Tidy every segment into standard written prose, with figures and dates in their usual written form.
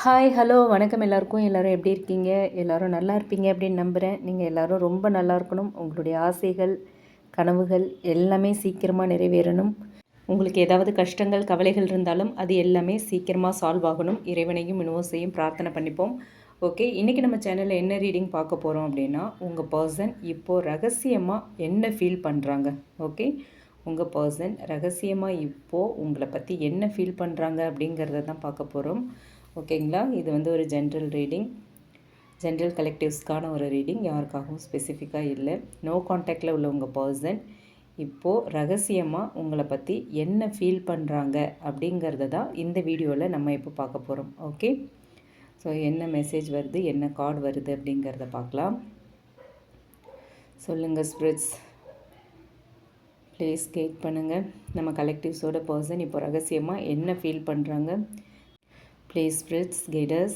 Hi hello வணக்கம் எல்லாருக்கும். எல்லோரும் எப்படி இருக்கீங்க? எல்லோரும் நல்லா இருப்பீங்க அப்படின்னு நம்புகிறேன். நீங்கள் எல்லோரும் ரொம்ப நல்லா இருக்கணும். உங்களுடைய ஆசைகள், கனவுகள் எல்லாமே சீக்கிரமாக நிறைவேறணும். உங்களுக்கு ஏதாவது கஷ்டங்கள், கவலைகள் இருந்தாலும் அது எல்லாமே சீக்கிரமாக சால்வ் ஆகணும். இறைவனையும் யூனிவர்ஸையும் பிரார்த்தனை பண்ணிப்போம். ஓகே, இன்றைக்கி நம்ம சேனலில் என்ன ரீடிங் பார்க்க போகிறோம் அப்படின்னா, உங்கள் பர்சன் இப்போது ரகசியமாக என்ன ஃபீல் பண்ணுறாங்க. ஓகே, உங்கள் பர்சன் ரகசியமாக இப்போது உங்களை பற்றி என்ன ஃபீல் பண்ணுறாங்க அப்படிங்கிறத தான் பார்க்க போகிறோம். ஓகேங்களா, இது வந்து ஒரு ஜென்ரல் ரீடிங், ஜென்ரல் கலெக்டிவ்ஸ்க்கான ஒரு ரீடிங், யாருக்காகவும் ஸ்பெசிஃபிக்காக இல்லை. நோ கான்டாக்டில் உள்ள உங்கள் பர்சன் இப்போது ரகசியமாக உங்களை பற்றி என்ன ஃபீல் பண்ணுறாங்க அப்படிங்கிறத தான் இந்த வீடியோவில் நம்ம இப்போ பார்க்க போகிறோம். ஓகே, ஸோ என்ன மெசேஜ் வருது, என்ன கார்டு வருது அப்படிங்கிறத பார்க்கலாம். சொல்லுங்கள் ஸ்பிரிட்ஸ், ப்ளீஸ் கைட் பண்ணுங்கள். நம்ம கலெக்டிவ்ஸோட பர்சன் இப்போ ரகசியமாக என்ன ஃபீல் பண்ணுறாங்க. Please spirits guiders.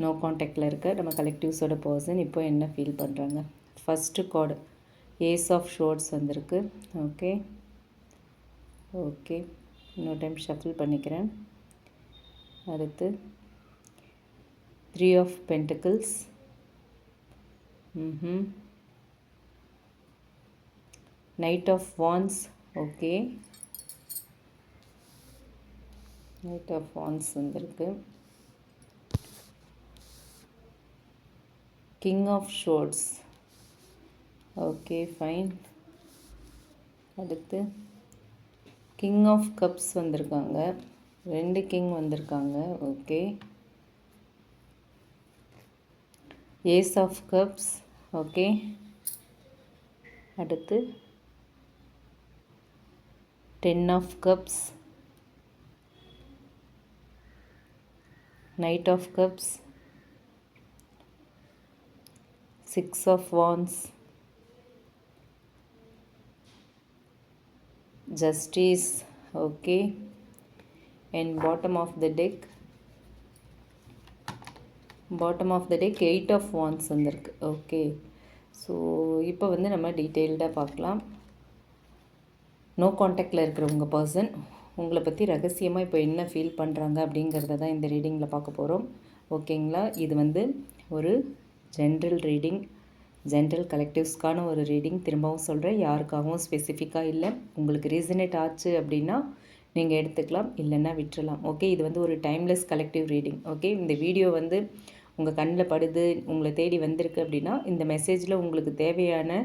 நோ கான்டாக்டில் இருக்க நம்ம கலெக்டிவ்ஸோட பர்சன் இப்போ என்ன ஃபீல் பண்ணுறாங்க. First card ace of swords வந்திருக்கு. ஓகே ஓகே, இன்னொரு டைம் ஷஃபில் பண்ணிக்கிறேன். அடுத்து 3 of pentacles, knight of wands. Okay, knight of wands வந்திருக்கு. King of swords. Okay fine. அடுத்து கிங் ஆஃப் கப்ஸ் வந்திருக்காங்க. 2 கிங் வந்திருக்காங்க. Okay, ace of cups. Okay, அடுத்து 10 of cups, knight of cups, 6 of wands, justice. Okay, and bottom of the deck 8 of wands வந்திருக்கு. Okay, so இப்போ வந்து நம்ம டீட்டெயில்டாக பார்க்கலாம். நோ கான்டாக்டில் இருக்கிறவங்க பர்சன் உங்களை பற்றி ரகசியமாக இப்போ என்ன ஃபீல் பண்ணுறாங்க அப்படிங்கிறத தான் இந்த ரீடிங்கில் பார்க்க போகிறோம். ஓகேங்களா, இது வந்து ஒரு ஜென்ரல் ரீடிங், ஜென்ரல் கலெக்டிவ்ஸ்க்கான ஒரு ரீடிங். திரும்பவும் சொல்கிறேன், யாருக்காகவும் ஸ்பெசிஃபிக்காக இல்லை. உங்களுக்கு ரீசனேட் ஆச்சு அப்படின்னா நீங்கள் எடுத்துக்கலாம், இல்லைன்னா விட்டுறலாம். ஓகே, இது வந்து ஒரு டைம்லெஸ் கலெக்டிவ் ரீடிங். ஓகே, இந்த வீடியோ வந்து உங்கள் கண்ணில் படுது, உங்களை தேடி வந்திருக்கு அப்படின்னா இந்த மெசேஜில் உங்களுக்கு தேவையான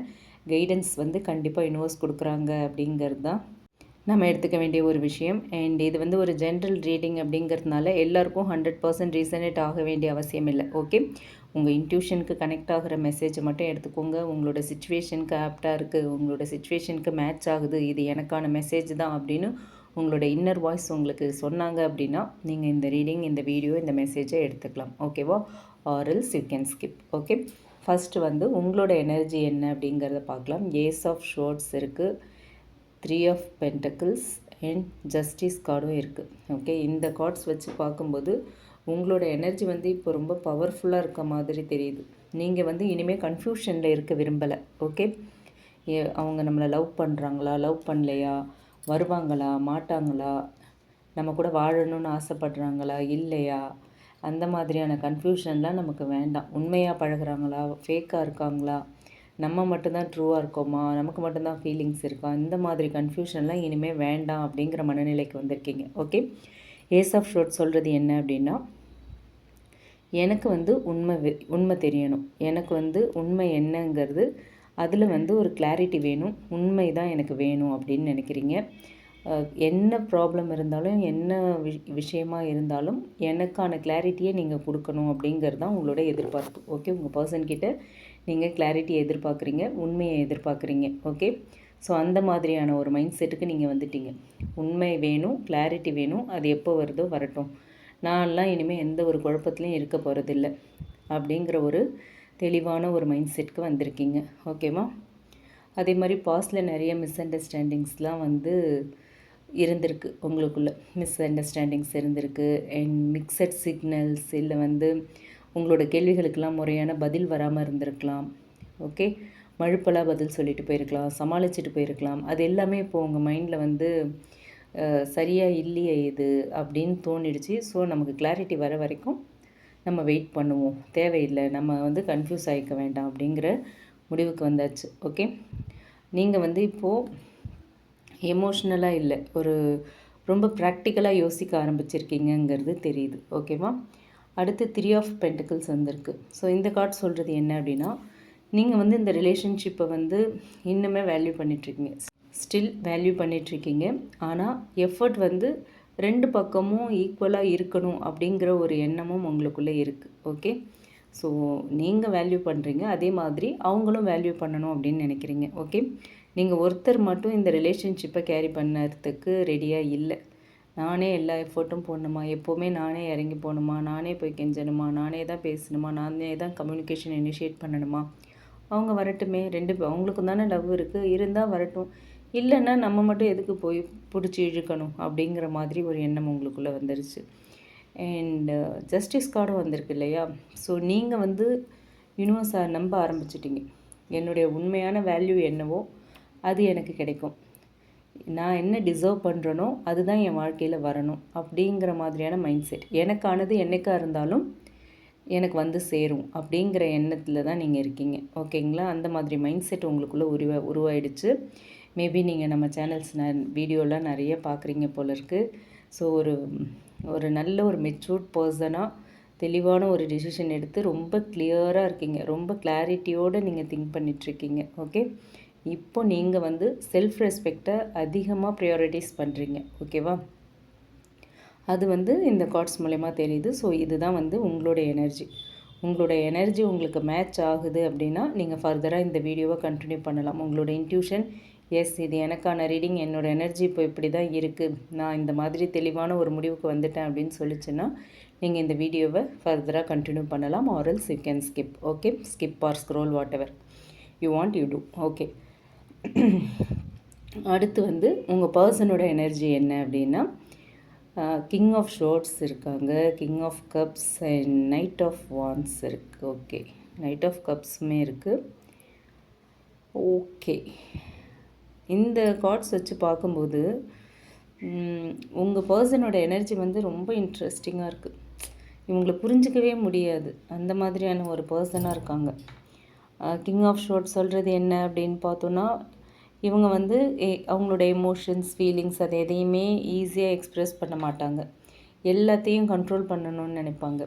கைடன்ஸ் வந்து கண்டிப்பாக யூனிவர்ஸ் கொடுக்குறாங்க அப்படிங்கிறது தான் நம்ம எடுத்துக்க வேண்டிய ஒரு விஷயம். அண்ட் இது வந்து ஒரு ஜென்ரல் ரீடிங் அப்படிங்கிறதுனால எல்லாருக்கும் 100% ரீசனேட் ஆக வேண்டிய அவசியம் இல்லை. ஓகே, உங்கள் இன்ட்யூஷனுக்கு கனெக்ட் ஆகிற மெசேஜை மட்டும் எடுத்துக்கோங்க. உங்களோட சிச்சுவேஷனுக்கு ஆப்டாக இருக்குது, உங்களோட சிச்சுவேஷனுக்கு மேட்ச் ஆகுது, இது எனக்கான மெசேஜ் தான் அப்படின்னு உங்களோட இன்னர் வாய்ஸ் உங்களுக்கு சொன்னாங்க அப்படின்னா நீங்கள் இந்த ரீடிங், இந்த வீடியோ, இந்த மெசேஜை எடுத்துக்கலாம். ஓகேவா, or else you can skip. Okay, first வந்து உங்களோட எனர்ஜி என்ன அப்படிங்கிறத பார்க்கலாம். ஏஸ் ஆஃப் ஷோர்ட்ஸ் இருக்குது, 3 ஆஃப் பென்டக்கிள்ஸ் அண்ட் ஜஸ்டிஸ் கார்டும் இருக்குது. ஓகே, இந்த கார்ட்ஸ் வச்சு பார்க்கும்போது உங்களோட எனர்ஜி வந்து இப்போ ரொம்ப பவர்ஃபுல்லாக இருக்க மாதிரி தெரியுது. நீங்கள் வந்து இனிமேல் கன்ஃபியூஷனில் இருக்க விரும்பலை. ஓகே, அவங்க நம்மளை லவ் பண்ணுறாங்களா, லவ் பண்ணலையா, வருவாங்களா மாட்டாங்களா, நம்ம கூட வாழணும்னு ஆசைப்படுறாங்களா இல்லையா, அந்த மாதிரியான கன்ஃபியூஷன்லாம் நமக்கு வேண்டாம். உண்மையாக பழகுறாங்களா, ஃபேக்காக இருக்காங்களா, நம்ம மட்டும்தான் ட்ரூவாக இருக்கோமா, நமக்கு மட்டும்தான் ஃபீலிங்ஸ் இருக்கா, இந்த மாதிரி கன்ஃபியூஷன்லாம் இனிமேல் வேண்டாம் அப்படிங்கிற மனநிலைக்கு வந்திருக்கீங்க. ஓகே, ஏஸ் ஆஃப் ஷோர்ட் சொல்கிறது என்ன அப்படின்னா, எனக்கு வந்து உண்மை தெரியணும், எனக்கு வந்து உண்மை என்னங்கிறது அதில் வந்து ஒரு கிளாரிட்டி வேணும், உண்மை தான் எனக்கு வேணும் அப்படின்னு நினைக்கிறீங்க. என்ன ப்ராப்ளம் இருந்தாலும், என்ன விஷயமாக இருந்தாலும் எனக்கான கிளாரிட்டியை நீங்கள் கொடுக்கணும் அப்படிங்கிறது தான் உங்களோட எதிர்பார்ப்பு. ஓகே, உங்கள் பர்சன்கிட்ட நீங்கள் கிளாரிட்டி எதிர்பார்க்குறீங்க, உண்மையை எதிர்பார்க்குறீங்க. ஓகே, ஸோ அந்த மாதிரியான ஒரு மைண்ட் செட்டுக்கு நீங்கள் வந்துட்டீங்க. உண்மை வேணும், கிளாரிட்டி வேணும், அது எப்போ வருதோ வரட்டும், நான்லாம் இனிமேல் எந்த ஒரு குழப்பத்துலையும் இருக்க போகிறதில்ல அப்படிங்கிற ஒரு தெளிவான ஒரு மைண்ட் செட்டுக்கு வந்திருக்கீங்க. ஓகேவா, அதே மாதிரி பாஸ்டில் நிறைய மிஸ் அண்டர்ஸ்டாண்டிங்ஸ்லாம் வந்து இருந்திருக்கு, உங்களுக்குள்ளே மிஸ் அண்டர்ஸ்டாண்டிங்ஸ் இருந்திருக்கு. அண்ட் மிக்சட் சிக்னல்ஸ், இல்லை வந்து உங்களோட கேள்விகளுக்கெல்லாம் முறையான பதில் வராமல் இருந்திருக்கலாம். ஓகே, மழுப்பலாக பதில் சொல்லிட்டு போயிருக்கலாம், சமாளிச்சுட்டு போயிருக்கலாம். அது எல்லாமே இப்போது உங்கள் மைண்டில் வந்து சரியாக இல்லையே இது அப்படின்னு தோணிடுச்சு. ஸோ நமக்கு கிளாரிட்டி வர வரைக்கும் நம்ம வெயிட் பண்ணுவோம், தேவையில்லை, நம்ம வந்து கன்ஃபியூஸ் ஆகிக்க வேண்டாம் அப்படிங்கிற முடிவுக்கு வந்தாச்சு. ஓகே, நீங்கள் வந்து இப்போது எமோஷ்னலாக இல்லை, ஒரு ரொம்ப ப்ராக்டிக்கலாக யோசிக்க ஆரம்பிச்சிருக்கீங்கங்கிறது தெரியுது. ஓகேவா? அடுத்து 3 ஆஃப் பென்டிகிள்ஸ் வந்திருக்கு. ஸோ இந்த கார்டு சொல்கிறது என்ன அப்படின்னா, நீங்கள் வந்து இந்த ரிலேஷன்ஷிப்பை வந்து இன்னுமே வேல்யூ பண்ணிகிட்ருக்கீங்க, ஸ்டில் வேல்யூ பண்ணிகிட்ருக்கீங்க. ஆனால் எஃபர்ட் வந்து 2 பக்கமும் ஈக்குவலாக இருக்கணும் அப்படிங்கிற ஒரு எண்ணமும் உங்களுக்குள்ளே இருக்குது. ஓகே, ஸோ நீங்கள் வேல்யூ பண்ணுறீங்க, அதே மாதிரி அவங்களும் வேல்யூ பண்ணணும் அப்படின்னு நினைக்கிறீங்க. ஓகே, நீங்கள் ஒருத்தர் மட்டும் இந்த ரிலேஷன்ஷிப்பை கேரி பண்ணுறதுக்கு ரெடியாக இல்லை. நானே எல்லா எஃபர்ட்டும் போடணுமா, எப்போவுமே நானே இறங்கி போகணுமா, நானே போய் கெஞ்சணுமா, நானே தான் பேசணுமா, நானே தான் கம்யூனிகேஷன் இனிஷியேட் பண்ணணுமா, அவங்க வரட்டுமே, அவங்களுக்கும் தானே லவ் இருக்குது, இருந்தால் வரட்டும், இல்லைன்னா நம்ம மட்டும் எதுக்கு போய் பிடிச்சி இழுக்கணும் அப்படிங்கிற மாதிரி ஒரு எண்ணம் உங்களுக்குள்ளே வந்துருச்சு. அண்டு ஜஸ்டிஸ் கார்டும் வந்திருக்கு இல்லையா? ஸோ நீங்கள் வந்து யூனிவர்ஸை நம்ப ஆரம்பிச்சிட்டிங்க. என்னுடைய உண்மையான வேல்யூ என்னவோ அது எனக்கு கிடைக்கும், நான் என்ன டிசர்வ் பண்ணுறனோ அதுதான் என் வாழ்க்கையில் வரணும் அப்படிங்கிற மாதிரியான மைண்ட் செட், எனக்கானது என்னைக்காக இருந்தாலும் எனக்கு வந்து சேரும் அப்படிங்கிற எண்ணத்தில் தான் நீங்கள் இருக்கீங்க. ஓகேங்களா? அந்த மாதிரி மைண்ட் செட் உங்களுக்குள்ளே உருவாயிடுச்சு. மேபி நீங்கள் நம்ம சேனல்ஸ் வீடியோலாம் நிறைய பார்க்குறீங்க போல இருக்குது. ஸோ ஒரு நல்ல ஒரு மெச்சூர்ட் பர்சனாக தெளிவான ஒரு டிசிஷன் எடுத்து ரொம்ப கிளியராக இருக்கீங்க, ரொம்ப கிளாரிட்டியோடு நீங்கள் திங்க் பண்ணிகிட்ருக்கீங்க. ஓகே, இப்போ நீங்கள் வந்து செல்ஃப் ரெஸ்பெக்டை அதிகமாக ப்ரையாரிட்டிஸ் பண்ணுறீங்க. ஓகேவா? அது வந்து இந்த கார்ட்ஸ் மூலயமா தெரியுது. ஸோ இதுதான் வந்து உங்களோட எனர்ஜி உங்களுக்கு மேட்ச் ஆகுது அப்படின்னா நீங்கள் ஃபர்தராக இந்த வீடியோவை கண்டினியூ பண்ணலாம். உங்களோட இன்ட்யூஷன், எஸ் இது எனக்கான ரீடிங், என்னோடய எனர்ஜி இப்போ இப்படி தான் இருக்குது, நான் இந்த மாதிரி தெளிவான ஒரு முடிவுக்கு வந்துட்டேன் அப்படின்னு சொல்லிச்சுன்னா நீங்கள் இந்த வீடியோவை ஃபர்தராக கண்டினியூ பண்ணலாம். Or else you can skip. Okay, skip or scroll whatever you want you to. Okay, அடுத்து வந்து உங்கள் பர்சனோட எனர்ஜி என்ன அப்படின்னா, கிங் ஆஃப் ஷோர்ட்ஸ் இருக்காங்க, king of cups and knight of wands இருக்குது. ஓகே, நைட் ஆஃப் கப்ஸுமே இருக்குது. ஓகே, இந்த கார்ட்ஸ் வச்சு பார்க்கும்போது உங்கள் பர்சனோட எனர்ஜி வந்து ரொம்ப இன்ட்ரெஸ்டிங்காக இருக்குது. இவங்களை புரிஞ்சிக்கவே முடியாது, அந்த மாதிரியான ஒரு பர்சனாக இருக்காங்க. கிங் ஆஃப் ஷோர்ட்ஸ் சொல்கிறது என்ன அப்படின்னு பார்த்தோன்னா, இவங்க வந்து அவங்களோட எமோஷன்ஸ், ஃபீலிங்ஸ் அது எதையுமே ஈஸியாக எக்ஸ்ப்ரெஸ் பண்ண மாட்டாங்க. எல்லாத்தையும் கண்ட்ரோல் பண்ணணும்னு நினைப்பாங்க.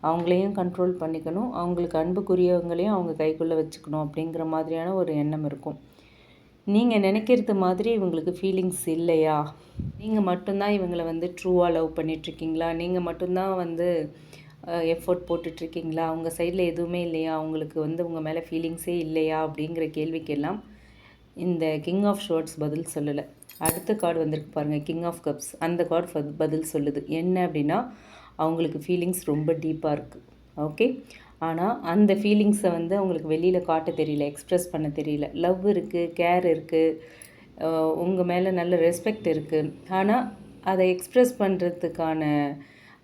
அவங்களையும் கண்ட்ரோல் பண்ணிக்கணும், அவங்களுக்கு அன்புக்குரியவங்களையும் அவங்க கைக்குள்ளே வச்சுக்கணும் அப்படிங்கிற மாதிரியான ஒரு எண்ணம் இருக்கும். நீங்கள் நினைக்கிறது மாதிரி இவங்களுக்கு ஃபீலிங்ஸ் இல்லையா? நீங்கள் மட்டும்தான் இவங்களை வந்து ட்ரூவாக லவ் பண்ணிகிட்ருக்கீங்களா? நீங்கள் மட்டும்தான் வந்து எஃபோர்ட் போட்டுட்ருக்கீங்களா? அவங்க சைடில் எதுவுமே இல்லையா? அவங்களுக்கு வந்து உங்கள் மேலே ஃபீலிங்ஸே இல்லையா? அப்படிங்கிற கேள்விக்கெல்லாம் இந்த கிங் ஆஃப் ஷோர்ட்ஸ் பதில் சொல்லலை. அடுத்த கார்டு வந்திருக்கு பாருங்கள், கிங் ஆஃப் கப்ஸ். அந்த கார்டு பதில் சொல்லுது என்ன அப்படின்னா, அவங்களுக்கு ஃபீலிங்ஸ் ரொம்ப டீப்பாக இருக்குது. ஓகே, ஆனால் அந்த ஃபீலிங்ஸை வந்து அவங்களுக்கு வெளியில் காட்ட தெரியல, எக்ஸ்ப்ரெஸ் பண்ண தெரியல. லவ் இருக்குது, கேர் இருக்குது, உங்கள் மேலே நல்ல ரெஸ்பெக்ட் இருக்குது, ஆனால் அதை எக்ஸ்ப்ரெஸ் பண்ணுறதுக்கான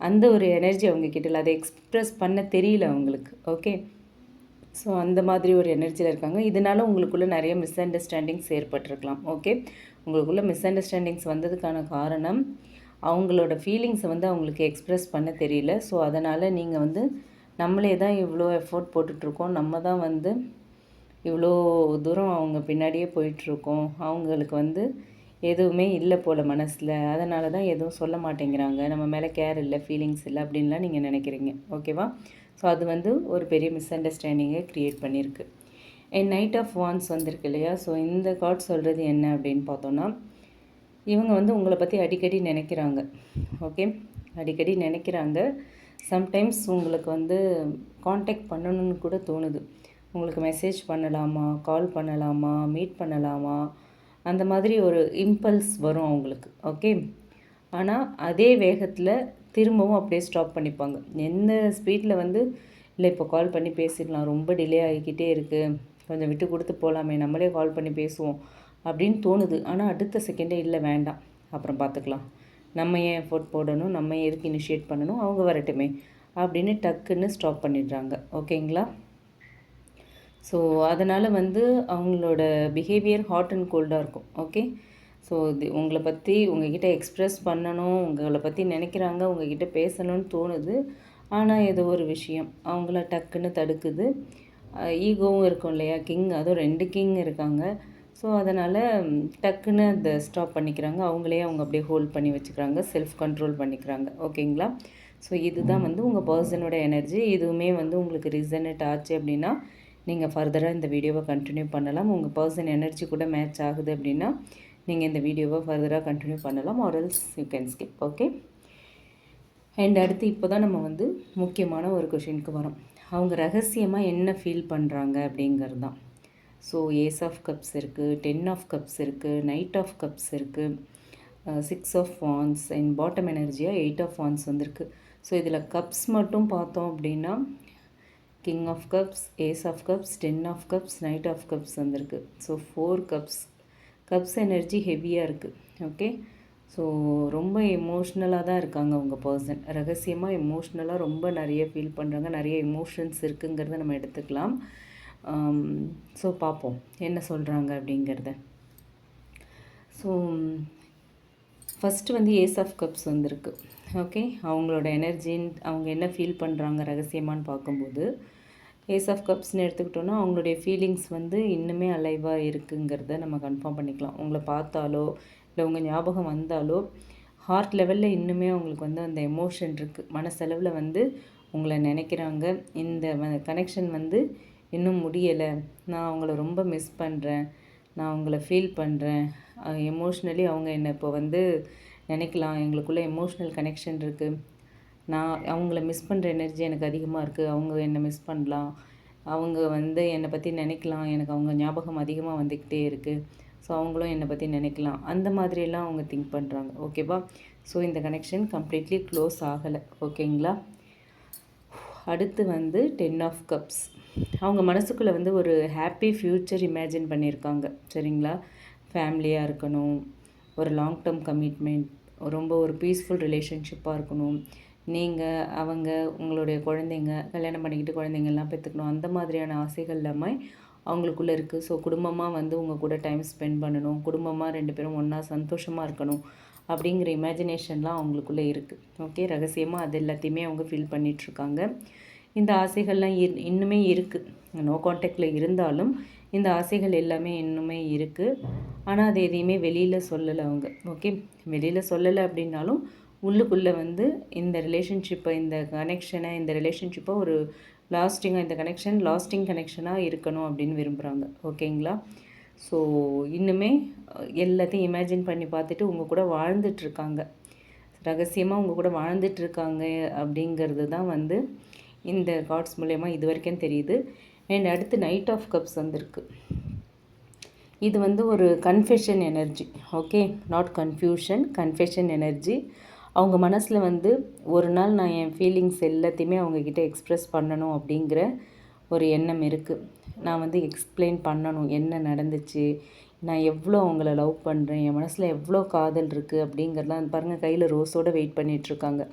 அந்த ஒரு எனர்ஜி அவங்கக்கிட்ட இல்லை, அதை எக்ஸ்ப்ரெஸ் பண்ண தெரியல அவங்களுக்கு. ஓகே, ஸோ அந்த மாதிரி ஒரு எனர்ஜியில் இருக்காங்க. இதனால் உங்களுக்குள்ளே நிறைய மிஸ் அண்டர்ஸ்டாண்டிங்ஸ் ஏற்பட்டிருக்கலாம். ஓகே, உங்களுக்குள்ளே மிஸ் அண்டர்ஸ்டாண்டிங்ஸ் வந்ததுக்கான காரணம் அவங்களோட ஃபீலிங்ஸை வந்து அவங்களுக்கு எக்ஸ்ப்ரெஸ் பண்ண தெரியல. ஸோ அதனால் நீங்கள் வந்து நம்மளே தான் இவ்வளோ எஃபோர்ட் போட்டுட்ருக்கோம், நம்ம தான் வந்து இவ்வளோ தூரம் அவங்க பின்னாடியே போயிட்டுருக்கோம், அவங்களுக்கு வந்து எதுவுமே இல்லை போல் மனசில், அதனால தான் எதுவும் சொல்ல மாட்டேங்கிறாங்க, நம்ம மேலே கேர் இல்லை, ஃபீலிங்ஸ் இல்லை அப்படின்லாம் நீங்கள் நினைக்கிறீங்க. ஓகேவா? ஸோ அது வந்து ஒரு பெரிய மிஸ் அண்டர்ஸ்டாண்டிங்கை க்ரியேட் பண்ணியிருக்கு. நைட் ஆஃப் வான்ஸ் வந்திருக்கு இல்லையா? ஸோ இந்த கார்ட் சொல்கிறது என்ன அப்படின்னு பார்த்தோன்னா, இவங்க வந்து உங்களை பற்றி அடிக்கடி நினைக்கிறாங்க. ஓகே, அடிக்கடி நினைக்கிறாங்க. சம்டைம்ஸ் உங்களுக்கு வந்து காண்டாக்ட் பண்ணணும்னு கூட தோணுது. உங்களுக்கு மெசேஜ் பண்ணலாமா, கால் பண்ணலாமா, மீட் பண்ணலாமா, அந்த மாதிரி ஒரு இம்பல்ஸ் வரும் அவங்களுக்கு. ஓகே, ஆனால் அதே வேகத்தில் திரும்பவும் அப்படியே ஸ்டாப் பண்ணிப்பாங்க. எந்த ஸ்பீடில் வந்து இல்லை இப்போ கால் பண்ணி பேசிடலாம், ரொம்ப டிலே ஆகிக்கிட்டே இருக்குது, கொஞ்சம் விட்டு கொடுத்து போகலாமே, நம்மளே கால் பண்ணி பேசுவோம் அப்படின்னு தோணுது. ஆனால் அடுத்த செகண்டே இல்லை வேண்டாம், அப்புறம் பார்த்துக்கலாம், நம்ம ஏன் எஃபோர்ட் போடணும், நம்ம எதுக்கு இனிஷியேட் பண்ணணும், அவங்க வரட்டுமே அப்படின்னு டக்குன்னு ஸ்டாப் பண்ணிடுறாங்க. ஓகேங்களா? ஸோ அதனால் வந்து அவங்களோட பிஹேவியர் ஹாட் அண்ட் கோல்டாக இருக்கும். ஓகே, ஸோ இது உங்களை பற்றி உங்ககிட்ட எக்ஸ்ப்ரெஸ் பண்ணணும், உங்களை பற்றி நினைக்கிறாங்க, உங்ககிட்ட பேசணும்னு தோணுது. ஆனால் ஏதோ ஒரு விஷயம் அவங்கள டக்குன்னு தடுக்குது. ஈகோவும் இருக்கும் இல்லையா, கிங், அதுவும் 2 கிங் இருக்காங்க. ஸோ அதனால் டக்குன்னு அதை ஸ்டாப் பண்ணிக்கிறாங்க. அவங்களே அவங்க அப்படியே ஹோல்ட் பண்ணி வச்சுக்கிறாங்க, செல்ஃப் கண்ட்ரோல் பண்ணிக்கிறாங்க. ஓகேங்களா? ஸோ இதுதான் வந்து உங்கள் பர்சனோட எனர்ஜி. இதுவுமே வந்து உங்களுக்கு ரிசனேட் ஆச்சு அப்படின்னா நீங்கள் ஃபர்தராக இந்த வீடியோவை கண்டினியூ பண்ணலாம். உங்கள் பர்சன் எனர்ஜி கூட மேட்ச் ஆகுது அப்படின்னா நீங்கள் இந்த வீடியோவை ஃபர்தராக கண்டினியூ பண்ணலாம், or else you can skip. Okay. And அடுத்து இப்போ தான் நம்ம வந்து முக்கியமான ஒரு கொஷினுக்கு வரோம். அவங்க ரகசியமாக என்ன ஃபீல் பண்ணுறாங்க அப்படிங்கிறது தான். ஸோ ஏஸ் ஆஃப் கப்ஸ் இருக்குது, 10 ஆஃப் கப்ஸ் இருக்குது, நைட் ஆஃப் கப்ஸ் இருக்குது, 6 ஆஃப் வான்ஸ் அண்ட் பாட்டம் எனர்ஜியாக 8 ஆஃப் வான்ஸ் வந்திருக்கு. ஸோ இதில் கப்ஸ் மட்டும் பார்த்தோம் அப்படின்னா king of cups, ace of cups, 10 of cups, knight of cups வந்திருக்கு. ஸோ 4 கப்ஸ் எனர்ஜி ஹெவியாக இருக்குது. ஓகே. ஸோ ரொம்ப எமோஷ்னலாக தான் இருக்காங்க உங்கள் பர்சன். ரகசியமாக எமோஷ்னலாக ரொம்ப நிறைய ஃபீல் பண்ணுறாங்க, நிறைய எமோஷன்ஸ் இருக்குங்கிறத நம்ம எடுத்துக்கலாம். ஸோ பார்ப்போம் என்ன சொல்கிறாங்க அப்படிங்கிறத. ஸோ ஃபஸ்ட்டு வந்து ஏஸ் ஆஃப் கப்ஸ் வந்திருக்கு. ஓகே. அவங்களோட எனர்ஜின் அவங்க என்ன ஃபீல் பண்ணுறாங்க ரகசியமானு பார்க்கும்போது ஏஸ் ஆஃப் கப்ஸ்ன்னு எடுத்துக்கிட்டோன்னா அவங்களுடைய ஃபீலிங்ஸ் வந்து இன்னுமே அலைவாக இருக்குங்கிறத நம்ம கன்ஃபார்ம் பண்ணிக்கலாம். உங்களை பார்த்தாலோ இல்லை உங்கள் ஞாபகம் வந்தாலோ ஹார்ட் லெவலில் இன்னுமே அவங்களுக்கு வந்து அந்த எமோஷன் இருக்குது. மனசளவில் வந்து உங்களை நினைக்கிறாங்க. இந்த கனெக்ஷன் வந்து இன்னும் முடியலை, நான் அவங்கள ரொம்ப மிஸ் பண்ணுறேன், நான் அவங்கள ஃபீல் பண்ணுறேன், எமோஷ்னலி அவங்க என்னை இப்போ வந்து நினைக்கலாம், எங்களுக்குள்ளே எமோஷ்னல் கனெக்ஷன் இருக்குது, நான் அவங்கள மிஸ் பண்ணுற எனர்ஜி எனக்கு அதிகமாக இருக்குது, அவங்க என்னை மிஸ் பண்ணலாம், அவங்க வந்து என்னை பற்றி நினைக்கலாம், எனக்கு அவங்க ஞாபகம் அதிகமாக வந்துக்கிட்டே இருக்குது, ஸோ அவங்களும் என்னை பற்றி நினைக்கலாம், அந்த மாதிரியெல்லாம் அவங்க திங்க் பண்ணுறாங்க. ஓகேவா? ஸோ இந்த கனெக்ஷன் கம்ப்ளீட்லி க்ளோஸ் ஆகலை. ஓகேங்களா? அடுத்து வந்து 10 ஆஃப் கப்ஸ். அவங்க மனசுக்குள்ளே வந்து ஒரு ஹாப்பி ஃப்யூச்சர் இமேஜின் பண்ணியிருக்காங்க. சரிங்களா? ஃபேமிலியாக இருக்கணும், ஒரு லாங் டேர்ம் கமிட்மெண்ட், ரொம்ப ஒரு பீஸ்ஃபுல் ரிலேஷன்ஷிப்பாக இருக்கணும், நீங்கள் அவங்க உங்களுடைய குழந்தைங்க கல்யாணம் பண்ணிக்கிட்டு குழந்தைங்கள்லாம் பெற்றுக்கணும், அந்த மாதிரியான ஆசைகள் எல்லாமே அவங்களுக்குள்ளே இருக்குது. ஸோ குடும்பமாக வந்து உங்கள் கூட டைம் ஸ்பெண்ட் பண்ணணும், குடும்பமாக 2 பேரும் ஒன்றா சந்தோஷமாக இருக்கணும் அப்படிங்கிற இமேஜினேஷன்லாம் அவங்களுக்குள்ளே இருக்குது. ஓகே. ரகசியமாக அது எல்லாத்தையுமே அவங்க ஃபீல் பண்ணிகிட்ருக்காங்க. இந்த ஆசைகள்லாம் இன்னுமே இருக்குது. நோ கான்டாக்டில் இருந்தாலும் இந்த ஆசைகள் எல்லாமே இன்னுமே இருக்குது. ஆனால் அது எதையுமே வெளியில் சொல்லலை அவங்க. ஓகே. வெளியில் சொல்லலை அப்படின்னாலும் உள்ளுக்குள்ளே வந்து இந்த ரிலேஷன்ஷிப்பை, இந்த கனெக்ஷனை, இந்த ரிலேஷன்ஷிப்பை ஒரு இந்த கனெக்ஷன் லாஸ்டிங் கனெக்ஷனாக இருக்கணும் அப்படின்னு விரும்புகிறாங்க. ஓகேங்களா? ஸோ இன்னுமே எல்லாத்தையும் இமேஜின் பண்ணி பார்த்துட்டு உங்கள் கூட வாழ்ந்துட்டுருக்காங்க. ரகசியமாக உங்கள் கூட வாழ்ந்துட்டுருக்காங்க அப்படிங்கிறது தான் வந்து இந்த கார்ட்ஸ் மூலயமா இது வரைக்கும் தெரியுது. அண்ட் அடுத்து நைட் ஆஃப் கப்ஸ் வந்திருக்கு. இது வந்து ஒரு confession energy. Okay. Not confusion, confession energy. அவங்க மனசில் வந்து ஒரு நாள் நான் என் ஃபீலிங்ஸ் எல்லாத்தையுமே அவங்கக்கிட்ட எக்ஸ்ப்ரெஸ் பண்ணணும் அப்படிங்கிற ஒரு எண்ணம் இருக்குது. நான் வந்து எக்ஸ்பிளைன் பண்ணணும் என்ன நடந்துச்சு, நான் எவ்வளோ அவங்கள லவ் பண்ணுறேன், என் மனசில் எவ்வளோ காதல் இருக்குது அப்படிங்கிறலாம் பாருங்கள், கையில் ரோஸோடு வெயிட் பண்ணிகிட்ருக்காங்க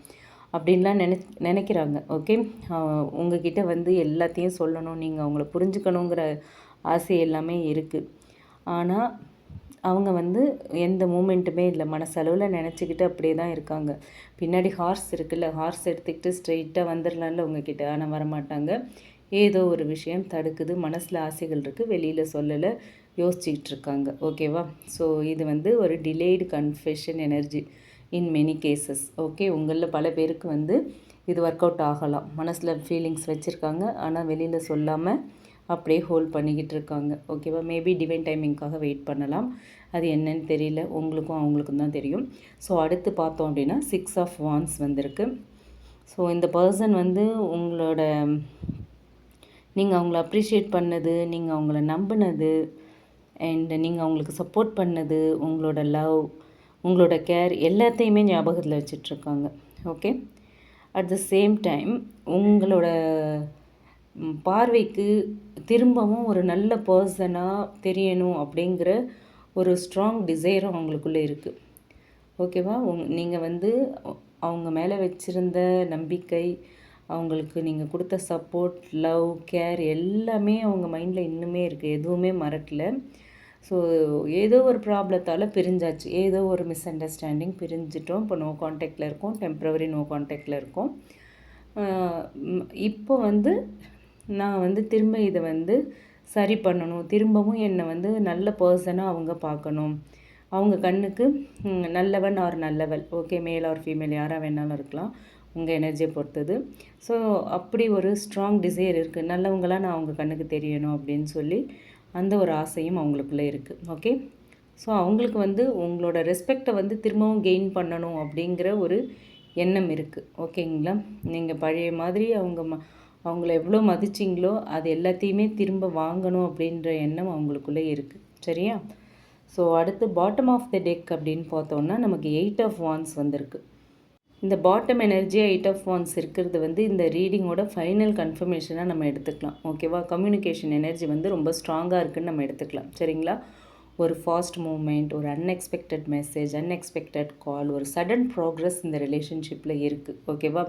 அப்படின்லாம் நினைக்கிறாங்க. ஓகே. உங்ககிட்ட வந்து எல்லாத்தையும் சொல்லணும், நீங்கள் அவங்கள புரிஞ்சுக்கணுங்கிற ஆசை எல்லாமே இருக்குது. ஆனால் அவங்க வந்து எந்த மூமெண்ட்டுமே இல்லை, மனசளவில் நினச்சிக்கிட்டு அப்படியே தான் இருக்காங்க. பின்னாடி ஹார்ஸ் இருக்குல்ல, ஹார்ஸ் எடுத்துக்கிட்டு ஸ்ட்ரெயிட்டாக வந்துடலாம்ல உங்ககிட்ட, ஆனால் வரமாட்டாங்க. ஏதோ ஒரு விஷயம் தடுக்குது, மனசில் ஆசைகள் இருக்குது, வெளியில் சொல்லலை, யோசிச்சுக்கிட்டு இருக்காங்க. ஓகேவா? ஸோ இது வந்து ஒரு delayed confession energy in many cases. Okay. உங்களில் பல பேருக்கு வந்து இது ஒர்க் அவுட் ஆகலாம். மனசில் ஃபீலிங்ஸ் வச்சுருக்காங்க, ஆனால் வெளியில் சொல்லாமல் அப்படியே ஹோல்ட் பண்ணிக்கிட்டு இருக்காங்க. ஓகேவா? மேபி டிவைன் டைமிங்காக வெயிட் பண்ணலாம். அது என்னன்னு தெரியல, உங்களுக்கும் அவங்களுக்கும் தான் தெரியும். ஸோ அடுத்து பார்த்தோம் அப்படின்னா 6 ஆஃப் வான்ஸ் வந்திருக்கு. ஸோ இந்த பர்சன் வந்து நீங்கள் அவங்கள அப்ரிஷியேட் பண்ணது, நீங்கள் அவங்கள நம்பினது, அண்ட் நீங்கள் அவங்களுக்கு சப்போர்ட் பண்ணது, உங்களோட லவ், உங்களோட கேர் எல்லாத்தையுமே ஞாபகத்தில் வச்சிட்ருக்காங்க. Okay. At the same time உங்களோட பார்வைக்கு திரும்பவும் ஒரு நல்ல பர்சனாக தெரியணும் அப்படிங்கிற ஒரு ஸ்ட்ராங் டிசைரும் அவங்களுக்குள்ளே இருக்குது. ஓகேவா? நீங்கள் வந்து அவங்க மேலே வச்சுருந்த நம்பிக்கை, அவங்களுக்கு நீங்கள் கொடுத்த சப்போர்ட், லவ், கேர் எல்லாமே அவங்க மைண்டில் இன்னுமே இருக்குது, எதுவுமே மறக்கல. ஸோ ஏதோ ஒரு ப்ராப்ளத்தால் பிரிஞ்சாச்சு, ஏதோ ஒரு மிஸ் அண்டர்ஸ்டாண்டிங் பிரிஞ்சிட்டோம். இப்போ நோ கான்டாக்டில் இருக்கோம், டெம்ப்ரவரி நோ கான்டாக்டில் இருக்கோம். இப்போ வந்து நான் வந்து திரும்ப இதை வந்து சரி பண்ணணும், திரும்பவும் என்னை வந்து நல்ல பர்சனாக அவங்க பார்க்கணும், அவங்க கண்ணுக்கு நல்லவன் ஆர் நல்லவள், ஓகே, மேல் ஆர் ஃபீமேல் யாராக வேணாலும் இருக்கலாம், உங்கள் எனர்ஜியை பொறுத்தது. ஸோ அப்படி ஒரு ஸ்ட்ராங் டிசைர் இருக்குது, நல்லவங்களாக நான் அவங்க கண்ணுக்கு தெரியணும் அப்படின்னு சொல்லி அந்த ஒரு ஆசையும் அவங்களுக்குள்ளே இருக்குது. ஓகே, ஸோ அவங்களுக்கு வந்து உங்களோட ரெஸ்பெக்டை வந்து திரும்பவும் கெயின் பண்ணணும் அப்படிங்கிற ஒரு எண்ணம் இருக்குது. ஓகேங்களா, நீங்கள் பழைய மாதிரி அவங்கள எவ்வளோ மதிச்சிங்களோ அது எல்லாத்தையுமே திரும்ப வாங்கணும் அப்படின்ற எண்ணம் அவங்களுக்குள்ளே இருக்குது. சரியா? ஸோ அடுத்து பாட்டம் ஆஃப் த டெக் அப்படின்னு பார்த்தோன்னா நமக்கு 8 ஆஃப் வான்ஸ் வந்திருக்கு. இந்த பாட்டம் எனர்ஜி 8 ஆஃப் வான்ஸ் இருக்கிறது வந்து இந்த ரீடிங்கோட ஃபைனல் கன்ஃபர்மேஷனாக நம்ம எடுத்துக்கலாம். ஓகேவா? கம்யூனிகேஷன் எனர்ஜி வந்து ரொம்ப ஸ்ட்ராங்காக இருக்குதுன்னு நம்ம எடுத்துக்கலாம். சரிங்களா? ஒரு ஃபாஸ்ட் மூமெண்ட், ஒரு அன்எக்ஸ்பெக்டட் மெசேஜ், அன்எக்ஸ்பெக்டட் கால், ஒரு சடன் ப்ராக்ரஸ் இந்த ரிலேஷன்ஷிப்பில் இருக்குது. ஓகேவா?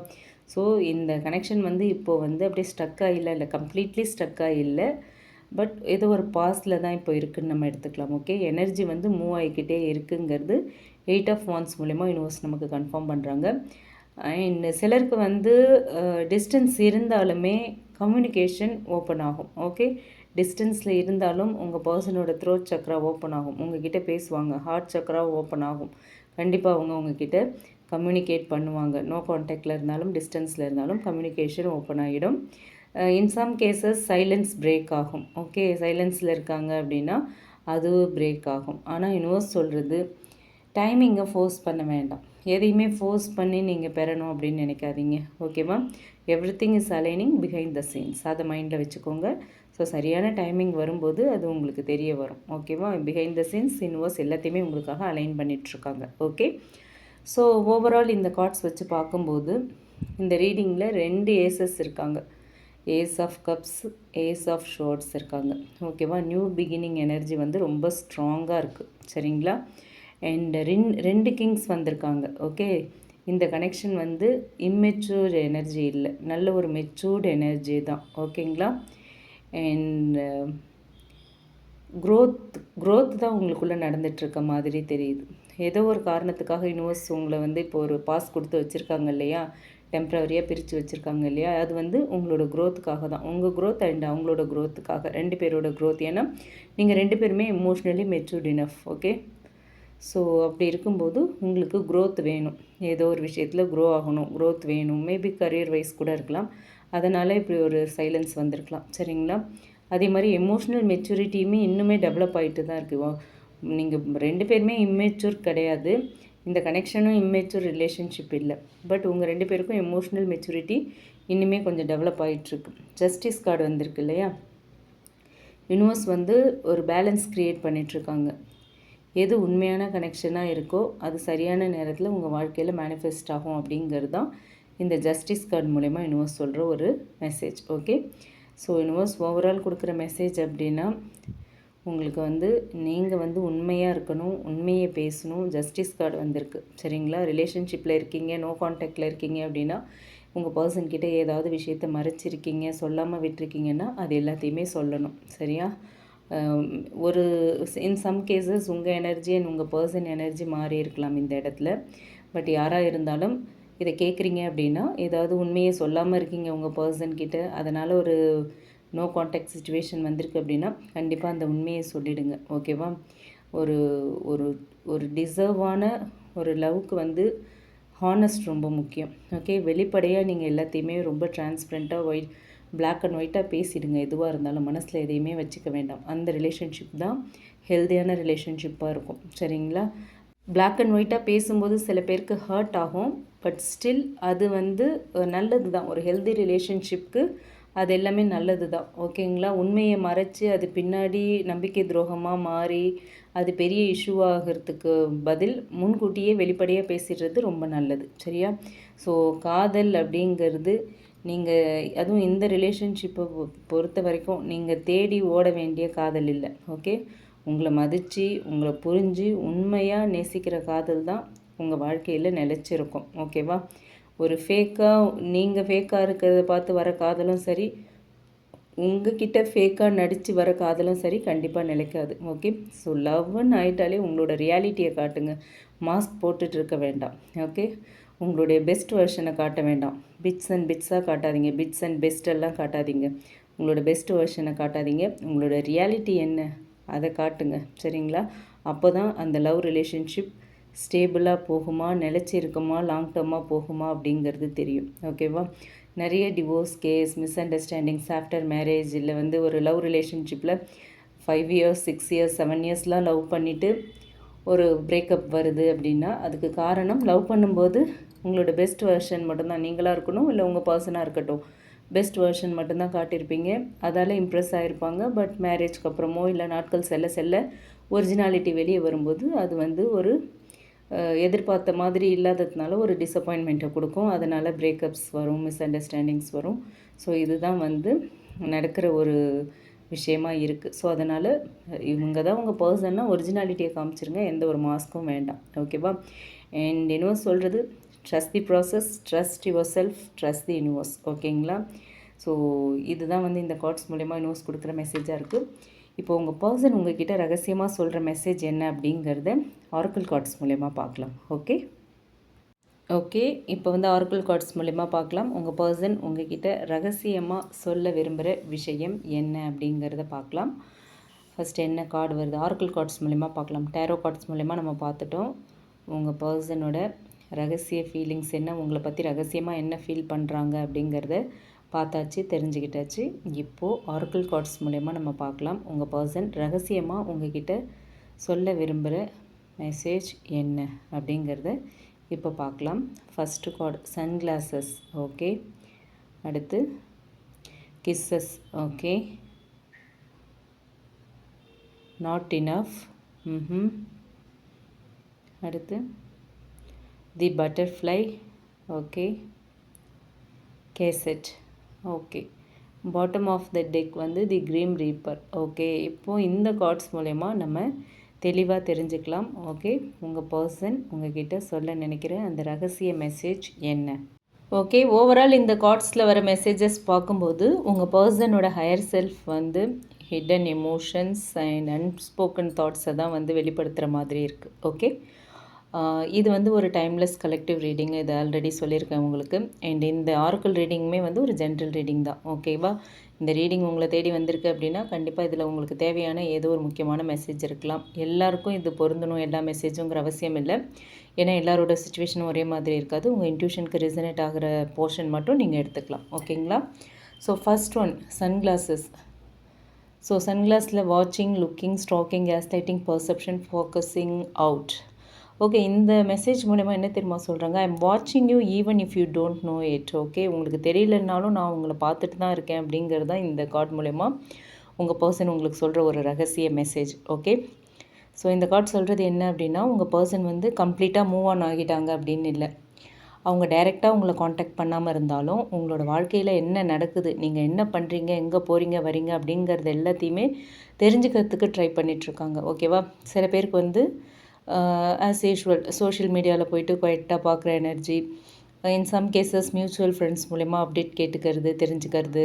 ஸோ இந்த கனெக்ஷன் வந்து இப்போது வந்து அப்படியே ஸ்டக்காக இல்லை கம்ப்ளீட்லி ஸ்டக்காக இல்லை, பட் ஏதோ ஒரு பாஸில் தான் இப்போ இருக்குதுன்னு நம்ம எடுத்துக்கலாம். ஓகே, எனர்ஜி வந்து மூவ் ஆகிக்கிட்டே இருக்குங்கிறது 8 ஆஃப் வான்ஸ் மூலமா யூனிவர்ஸ் நமக்கு கன்ஃபார்ம் பண்ணுறாங்க. அண்ட் சிலருக்கு வந்து டிஸ்டன்ஸ் இருந்தாலுமே கம்யூனிகேஷன் ஓப்பன் ஆகும். ஓகே, டிஸ்டன்ஸில் இருந்தாலும் உங்கள் பர்சனோட த்ரோட் சக்ரா ஓப்பன் ஆகும், உங்ககிட்ட பேசுவாங்க, ஹார்ட் சக்ரா ஓப்பன் ஆகும். கண்டிப்பாக அவங்க உங்ககிட்ட கம்யூனிகேட் பண்ணுவாங்க. நோ கான்டாக்டில் இருந்தாலும் டிஸ்டன்ஸில் இருந்தாலும் கம்யூனிகேஷன் ஓப்பன் ஆகிடும். In some cases silence break ஆகும். ஓகே, சைலன்ஸில் இருக்காங்க அப்படின்னா அது பிரேக் ஆகும். ஆனால் யூனிவர்ஸ் சொல்கிறது டைமிங்கை ஃபோர்ஸ் பண்ண வேண்டாம், எதையுமே ஃபோர்ஸ் பண்ணி நீங்கள் பெறணும் அப்படின்னு நினைக்காதீங்க. ஓகேவா? Every thing is aligning behind the scenes, அதை மைண்டில் வச்சுக்கோங்க. ஸோ சரியான டைமிங் வரும்போது அது உங்களுக்கு தெரிய வரும். ஓகேவா? பிஹைண்ட் த சீன்ஸ் யூனிவர்ஸ் எல்லாத்தையுமே உங்களுக்காக அலைன் பண்ணிகிட்ருக்காங்க. ஓகே, ஸோ ஓவரால் இந்த கார்ட்ஸ் வச்சு பார்க்கும்போது இந்த ரீடிங்கில் 2 ஏசஸ் இருக்காங்க. Ace of cups, ace of swords இருக்காங்க. ஓகேவா? நியூ பிகினிங் எனர்ஜி வந்து ரொம்ப ஸ்ட்ராங்காக இருக்குது. சரிங்களா? அண்ட் 2 கிங்ஸ் வந்திருக்காங்க. ஓகே, இந்த கனெக்ஷன் வந்து இம்மெச்சூர் எனர்ஜி இல்லை, நல்ல ஒரு மெச்சூர்டு எனர்ஜி தான். ஓகேங்களா? அண்ட் க்ரோத் தான் உங்களுக்குள்ளே நடந்துகிட்ருக்க மாதிரி தெரியுது. ஏதோ ஒரு காரணத்துக்காக யூனிவர்ஸ் உங்களை வந்து இப்போ ஒரு பாஸ் கொடுத்து வச்சுருக்காங்க இல்லையா, டெம்ப்ரவரியாக பிரித்து வச்சுருக்காங்க இல்லையா, அது வந்து உங்களோட க்ரோத்துக்காக தான். உங்கள் க்ரோத் அண்ட் அவங்களோட க்ரோத்துக்காக, 2 பேரோட க்ரோத். ஏன்னா நீங்கள் 2 பேருமே emotionally matured enough. Okay, so அப்படி இருக்கும்போது உங்களுக்கு க்ரோத் வேணும், ஏதோ ஒரு விஷயத்தில் க்ரோ ஆகணும், க்ரோத் வேணும். மேபி கரியர் வைஸ் கூட இருக்கலாம், அதனால் இப்படி ஒரு சைலன்ஸ் வந்திருக்கலாம். சரிங்களா? அதே மாதிரி எமோஷ்னல் மெச்சூரிட்டியுமே இன்னுமே டெவலப் ஆகிட்டு தான் இருக்குது. நீங்கள் 2 பேருமே இம்மெச்சூர் கிடையாது, இந்த கனெக்ஷனும் இம்மெச்சூர் ரிலேஷன்ஷிப் இல்லை, பட் உங்கள் 2 பேருக்கும் எமோஷ்னல் மெச்சூரிட்டி இன்னுமே கொஞ்சம் டெவலப் ஆகிட்டுருக்கு. ஜஸ்டிஸ் கார்டு வந்திருக்கு இல்லையா, யூனிவர்ஸ் வந்து ஒரு பேலன்ஸ் க்ரியேட் பண்ணிகிட்ருக்காங்க. எது உண்மையான கனெக்ஷனாக இருக்கோ அது சரியான நேரத்தில் உங்கள் வாழ்க்கையில் மேனிஃபெஸ்ட் ஆகும் அப்படிங்கிறது தான் இந்த ஜஸ்டிஸ் கார்டு மூலமா யூனிவர்ஸ் சொல்கிற ஒரு message. Okay, so universe overall கொடுக்குற மெசேஜ் அப்படின்னா உங்களுக்கு வந்து நீங்கள் வந்து உண்மையாக இருக்கணும், உண்மையை பேசணும். ஜஸ்டிஸ் கார்டு வந்திருக்கு. சரிங்களா? ரிலேஷன்ஷிப்பில் இருக்கீங்க, நோ கான்டாக்டில் இருக்கீங்க அப்படின்னா உங்கள் பர்சன்கிட்ட ஏதாவது விஷயத்தை மறைச்சிருக்கீங்க, சொல்லாமல் விட்டுருக்கீங்கன்னா அது எல்லாத்தையுமே சொல்லணும். சரியா? ஒரு இன் சம் கேசஸ் உங்கள் எனர்ஜி அண்ட் உங்கள் பர்சன் எனர்ஜி மாறி இருக்கலாம் இந்த இடத்துல. பட் யாராக இருந்தாலும் இதை கேட்குறீங்க அப்படின்னா ஏதாவது உண்மையை சொல்லாமல் இருக்கீங்க உங்கள் பர்சன்கிட்ட, அதனால் ஒரு நோ கான்டாக்ட் சுச்சுவேஷன் வந்திருக்கு அப்படின்னா கண்டிப்பாக அந்த உண்மையை சொல்லிவிடுங்க. ஓகேவா? ஒரு ஒரு ஒரு டிசர்வான ஒரு லவ்க்கு வந்து ஹானஸ்ட் ரொம்ப முக்கியம். ஓகே, வெளிப்படையாக நீங்கள் எல்லாத்தையுமே ரொம்ப டிரான்ஸ்பரண்ட்டாக பிளாக் அண்ட் ஒயிட்டாக பேசிடுங்க. எதுவாக இருந்தாலும் மனசில் எதையுமே வச்சுக்க வேண்டாம். அந்த ரிலேஷன்ஷிப் தான் ஹெல்தியான ரிலேஷன்ஷிப்பாக இருக்கும். சரிங்களா? பிளாக் அண்ட் ஒயிட்டாக பேசும்போது சில பேருக்கு ஹர்ட் ஆகும், பட் ஸ்டில் அது வந்து நல்லது தான். ஒரு ஹெல்தி ரிலேஷன்ஷிப்க்கு அது எல்லாமே நல்லது தான். ஓகேங்களா? உண்மையை மறைச்சி அது பின்னாடி நம்பிக்கை துரோகமாக மாறி அது பெரிய இஷ்யூ ஆகிறதுக்கு பதில் முன்கூட்டியே வெளிப்படையாக பேசிடுறது ரொம்ப நல்லது. சரியா? ஸோ காதல் அப்படிங்கிறது நீங்கள் அதுவும் இந்த ரிலேஷன்ஷிப்பை பொறுத்த வரைக்கும் நீங்கள் தேடி ஓட வேண்டிய காதல் இல்லை. ஓகே, உங்களை மதித்து உங்களை புரிஞ்சு உண்மையாக நேசிக்கிற காதல் தான் உங்கள் வாழ்க்கையில் நிலச்சிருக்கும். ஓகேவா? ஒரு ஃபேக்காக நீங்கள் ஃபேக்காக இருக்கிறத பார்த்து வர காதலும் சரி, உங்ககிட்ட ஃபேக்காக நடித்து வர காதலும் சரி கண்டிப்பாக நிலைக்காது. ஓகே, ஸோ லவ்ன்னு ஆகிட்டாலே உங்களோட ரியாலிட்டியை காட்டுங்க. மாஸ்க் போட்டுட்டு இருக்க வேண்டாம். ஓகே, உங்களுடைய பெஸ்ட் வெர்ஷனை காட்ட வேண்டாம். பிட்ஸ் அண்ட் பிட்ஸாக காட்டாதீங்க, பிட்ஸ் அண்ட் பெஸ்ட்டெல்லாம் காட்டாதீங்க. உங்களோட பெஸ்ட் வெர்ஷனை காட்டாதீங்க. உங்களோட ரியாலிட்டி என்ன அதை காட்டுங்க. சரிங்களா? அப்போ தான் அந்த லவ் ரிலேஷன்ஷிப் ஸ்டேபிளாக போகுமா, நிலச்சி இருக்குமா, லாங் டேர்மாக போகுமா அப்படிங்கிறது தெரியும். ஓகேவா? நிறைய divorce case, misunderstandings after marriage, இல்லை வந்து ஒரு லவ் ரிலேஷன்ஷிப்பில் 5 இயர்ஸ் 6 இயர்ஸ் 7 இயர்ஸ்லாம் லவ் பண்ணிவிட்டு ஒரு பிரேக்கப் வருது அப்படின்னா அதுக்கு காரணம் லவ் பண்ணும்போது உங்களோட பெஸ்ட் வெர்ஷன் மட்டும்தான். நீங்களாக இருக்கணும் இல்லை உங்கள் பர்சனாக இருக்கட்டும், பெஸ்ட் வெர்ஷன் மட்டும்தான் காட்டியிருப்பீங்க. அதால் இம்ப்ரெஸ் ஆகிருப்பாங்க. பட் மேரேஜ்க்கு அப்புறமோ இல்லை நாட்கள் செல்ல செல்ல ஒரிஜினாலிட்டி வெளியே வரும்போது அது வந்து ஒரு எதிர்பார்த்த மாதிரி இல்லாததுனால ஒரு டிசப்பாயின்மெண்ட்டை கொடுக்கும். அதனால் பிரேக்கப்ஸ் வரும், மிஸ் அண்டர்ஸ்டாண்டிங்ஸ் வரும். ஸோ இதுதான் வந்து நடக்கிற ஒரு விஷயமா இருக்குது. ஸோ அதனால் இவங்க தான் உங்கள் பர்சன்னா ஒரிஜினாலிட்டியை காமிச்சிருங்க. எந்த ஒரு மாஸ்க்கும் வேண்டாம். ஓகேவா? அண்ட் யூனிவர்ஸ் சொல்கிறது trust the process, trust your self, trust the universe. ஓகேங்களா? ஸோ இதுதான் வந்து இந்த கார்ட்ஸ் மூலமா யூனிவர்ஸ் கொடுக்குற மெசேஜாக இருக்குது. இப்போ உங்கள் பர்சன் உங்ககிட்ட ரகசியமாக சொல்கிற மெசேஜ் என்ன அப்படிங்கிறத ஆரக்கிள் கார்ட்ஸ் மூலமா பார்க்கலாம். ஓகே, இப்போ வந்து ஆரக்கிள் கார்ட்ஸ் மூலமா பார்க்கலாம். உங்கள் பர்சன் உங்ககிட்ட ரகசியமாக சொல்ல விரும்புகிற விஷயம் என்ன அப்படிங்கிறத பார்க்கலாம். ஃபஸ்ட்டு என்ன கார்டு வருது? ஆரக்கிள் கார்ட்ஸ் மூலமா பார்க்கலாம். டேரோ கார்ட்ஸ் மூலமா நம்ம பார்த்துட்டோம். உங்கள் பர்சனோட ரகசிய ஃபீலிங்ஸ் என்ன, உங்களை பற்றி ரகசியமாக என்ன ஃபீல் பண்ணுறாங்க அப்படிங்கிறத பார்த்தாச்சு, தெரிஞ்சுக்கிட்டாச்சு. இப்போது ஆரக்கிள் கார்ட்ஸ் மூலமா நம்ம பார்க்கலாம். உங்கள் பர்சன் ரகசியமாக உங்ககிட்ட சொல்ல விரும்புகிற மெசேஜ் என்ன அப்படிங்கிறத இப்போ பார்க்கலாம். First card sunglasses. ஓகே, அடுத்து கிஸ்ஸஸ். Okay, not enough. அடுத்து the butterfly. Okay, cassette. Okay, bottom of the deck வந்து தி கிரீம் ரீப்பர். ஓகே, இப்போது இந்த கார்ட்ஸ் மூலமா நம்ம தெளிவாக தெரிஞ்சுக்கலாம். ஓகே, உங்கள் பர்சன் உங்ககிட்ட சொல்ல நினைக்கிற அந்த ரகசிய மெசேஜ் என்ன? ஓகே, ஓவரால் இந்த கார்ட்ஸில் வர மெசேஜஸ் பார்க்கும்போது உங்கள் பர்சனோட ஹையர் செல்ஃப் வந்து ஹிடன் எமோஷன்ஸ் அண்ட் அன்ஸ்போக்கன் தாட்ஸை தான் வந்து வெளிப்படுத்துகிற மாதிரி இருக்குது. ஓகே, இது வந்து ஒரு டைம்லெஸ் கலெக்டிவ் ரீடிங். இது ஆல்ரெடி சொல்லியிருக்கேன் உங்களுக்கு. அண்ட் இந்த ஆரக்கிள் ரீடிங்குமே வந்து ஒரு ஜென்ரல் ரீடிங் தான். ஓகேவா? இந்த ரீடிங் உங்களை தேடி வந்திருக்கு அப்படின்னா கண்டிப்பாக இதில் உங்களுக்கு தேவையான ஏதோ ஒரு முக்கியமான மெசேஜ் இருக்கலாம். எல்லாருக்கும் இது பொருந்தணும் எல்லா மெசேஜுங்கிற அவசியம் இல்லை. ஏன்னா எல்லாரோட சுச்சுவேஷனும் ஒரே மாதிரி இருக்காது. உங்கள் இன்ட்யூஷனுக்கு ரிசனேட் ஆகிற போர்ஷன் மட்டும் நீங்கள் எடுத்துக்கலாம். ஓகேங்களா? So first one sunglasses. So சன்கிளாஸில் வாட்சிங், looking, stalking, gaslighting, perception, focusing out. Okay, இந்த மெசேஜ் மூலமா என்ன தெரியுமா சொல்கிறாங்க? ஐ எம் வாட்சிங் you even if you don't know it. Okay, உங்களுக்கு தெரியலனாலும் நான் உங்களை பார்த்துட்டு தான் இருக்கேன் அப்படிங்கிறது தான் இந்த கார்டு மூலமா உங்கள் பர்சன் உங்களுக்கு சொல்கிற ஒரு ரகசிய மெசேஜ். ஓகே, ஸோ இந்த கார்டு சொல்கிறது என்ன அப்படின்னா உங்கள் பர்சன் வந்து கம்ப்ளீட்டாக மூவ் ஆன் ஆகிட்டாங்க அப்படின்னு இல்லை. அவங்க டைரெக்டாக உங்களை காண்டாக்ட் பண்ணாமல் இருந்தாலும் உங்களோட வாழ்க்கையில் என்ன நடக்குது, நீங்கள் என்ன பண்ணுறீங்க, எங்கே போகிறீங்க வரீங்க அப்படிங்கிறது எல்லாத்தையுமே தெரிஞ்சுக்கிறதுக்கு ட்ரை பண்ணிகிட்ருக்காங்க. ஓகேவா? சில பேருக்கு வந்து ஆஸ் யூஷுவல் சோஷியல் மீடியாவில் போய்ட்டு குவைட்டாக பார்க்குற energy, in some cases mutual friends மூலமா அப்டேட் கேட்டுக்கிறது, தெரிஞ்சுக்கிறது.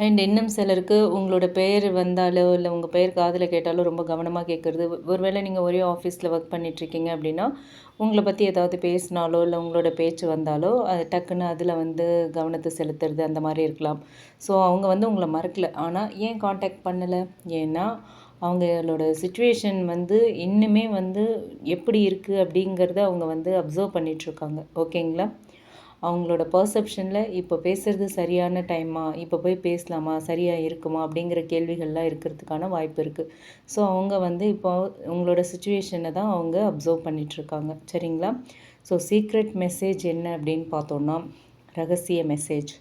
அண்ட் இன்னும் சிலருக்கு உங்களோட பெயர் வந்தாலோ இல்லை உங்கள் பெயர் காதில் கேட்டாலோ ரொம்ப கவனமாக கேட்குறது. ஒருவேளை நீங்கள் ஒரே ஆஃபீஸில் ஒர்க் பண்ணிகிட்ருக்கீங்க அப்படின்னா உங்களை பற்றி ஏதாவது பேசினாலோ இல்லை உங்களோட பேச்சு வந்தாலோ அது டக்குன்னு அதில் வந்து கவனத்தை செலுத்துறது அந்த மாதிரி இருக்கலாம். ஸோ அவங்க வந்து உங்களை மறக்கலை, ஆனால் ஏன் காண்டாக்ட் பண்ணலை? ஏன்னா அவங்களோட சுச்சுவேஷன் வந்து இன்னுமே வந்து எப்படி இருக்குது அப்படிங்கிறத அவங்க வந்து அப்சர்வ் பண்ணிகிட்ருக்காங்க. ஓகேங்களா? அவங்களோட பர்செப்ஷனில் இப்போ பேசுகிறது சரியான டைமா, இப்போ போய் பேசலாமா, சரியாக இருக்குமா அப்படிங்கிற கேள்விகள்லாம் இருக்கிறதுக்கான வாய்ப்பு இருக்குது. ஸோ அவங்க வந்து இப்போ உங்களோட சுச்சுவேஷனை தான் அவங்க அப்சர்வ் பண்ணிகிட்ருக்காங்க. சரிங்களா? ஸோ சீக்ரெட் மெசேஜ் என்ன அப்படின்னு பார்த்தோன்னா ரகசிய மெசேஜ்.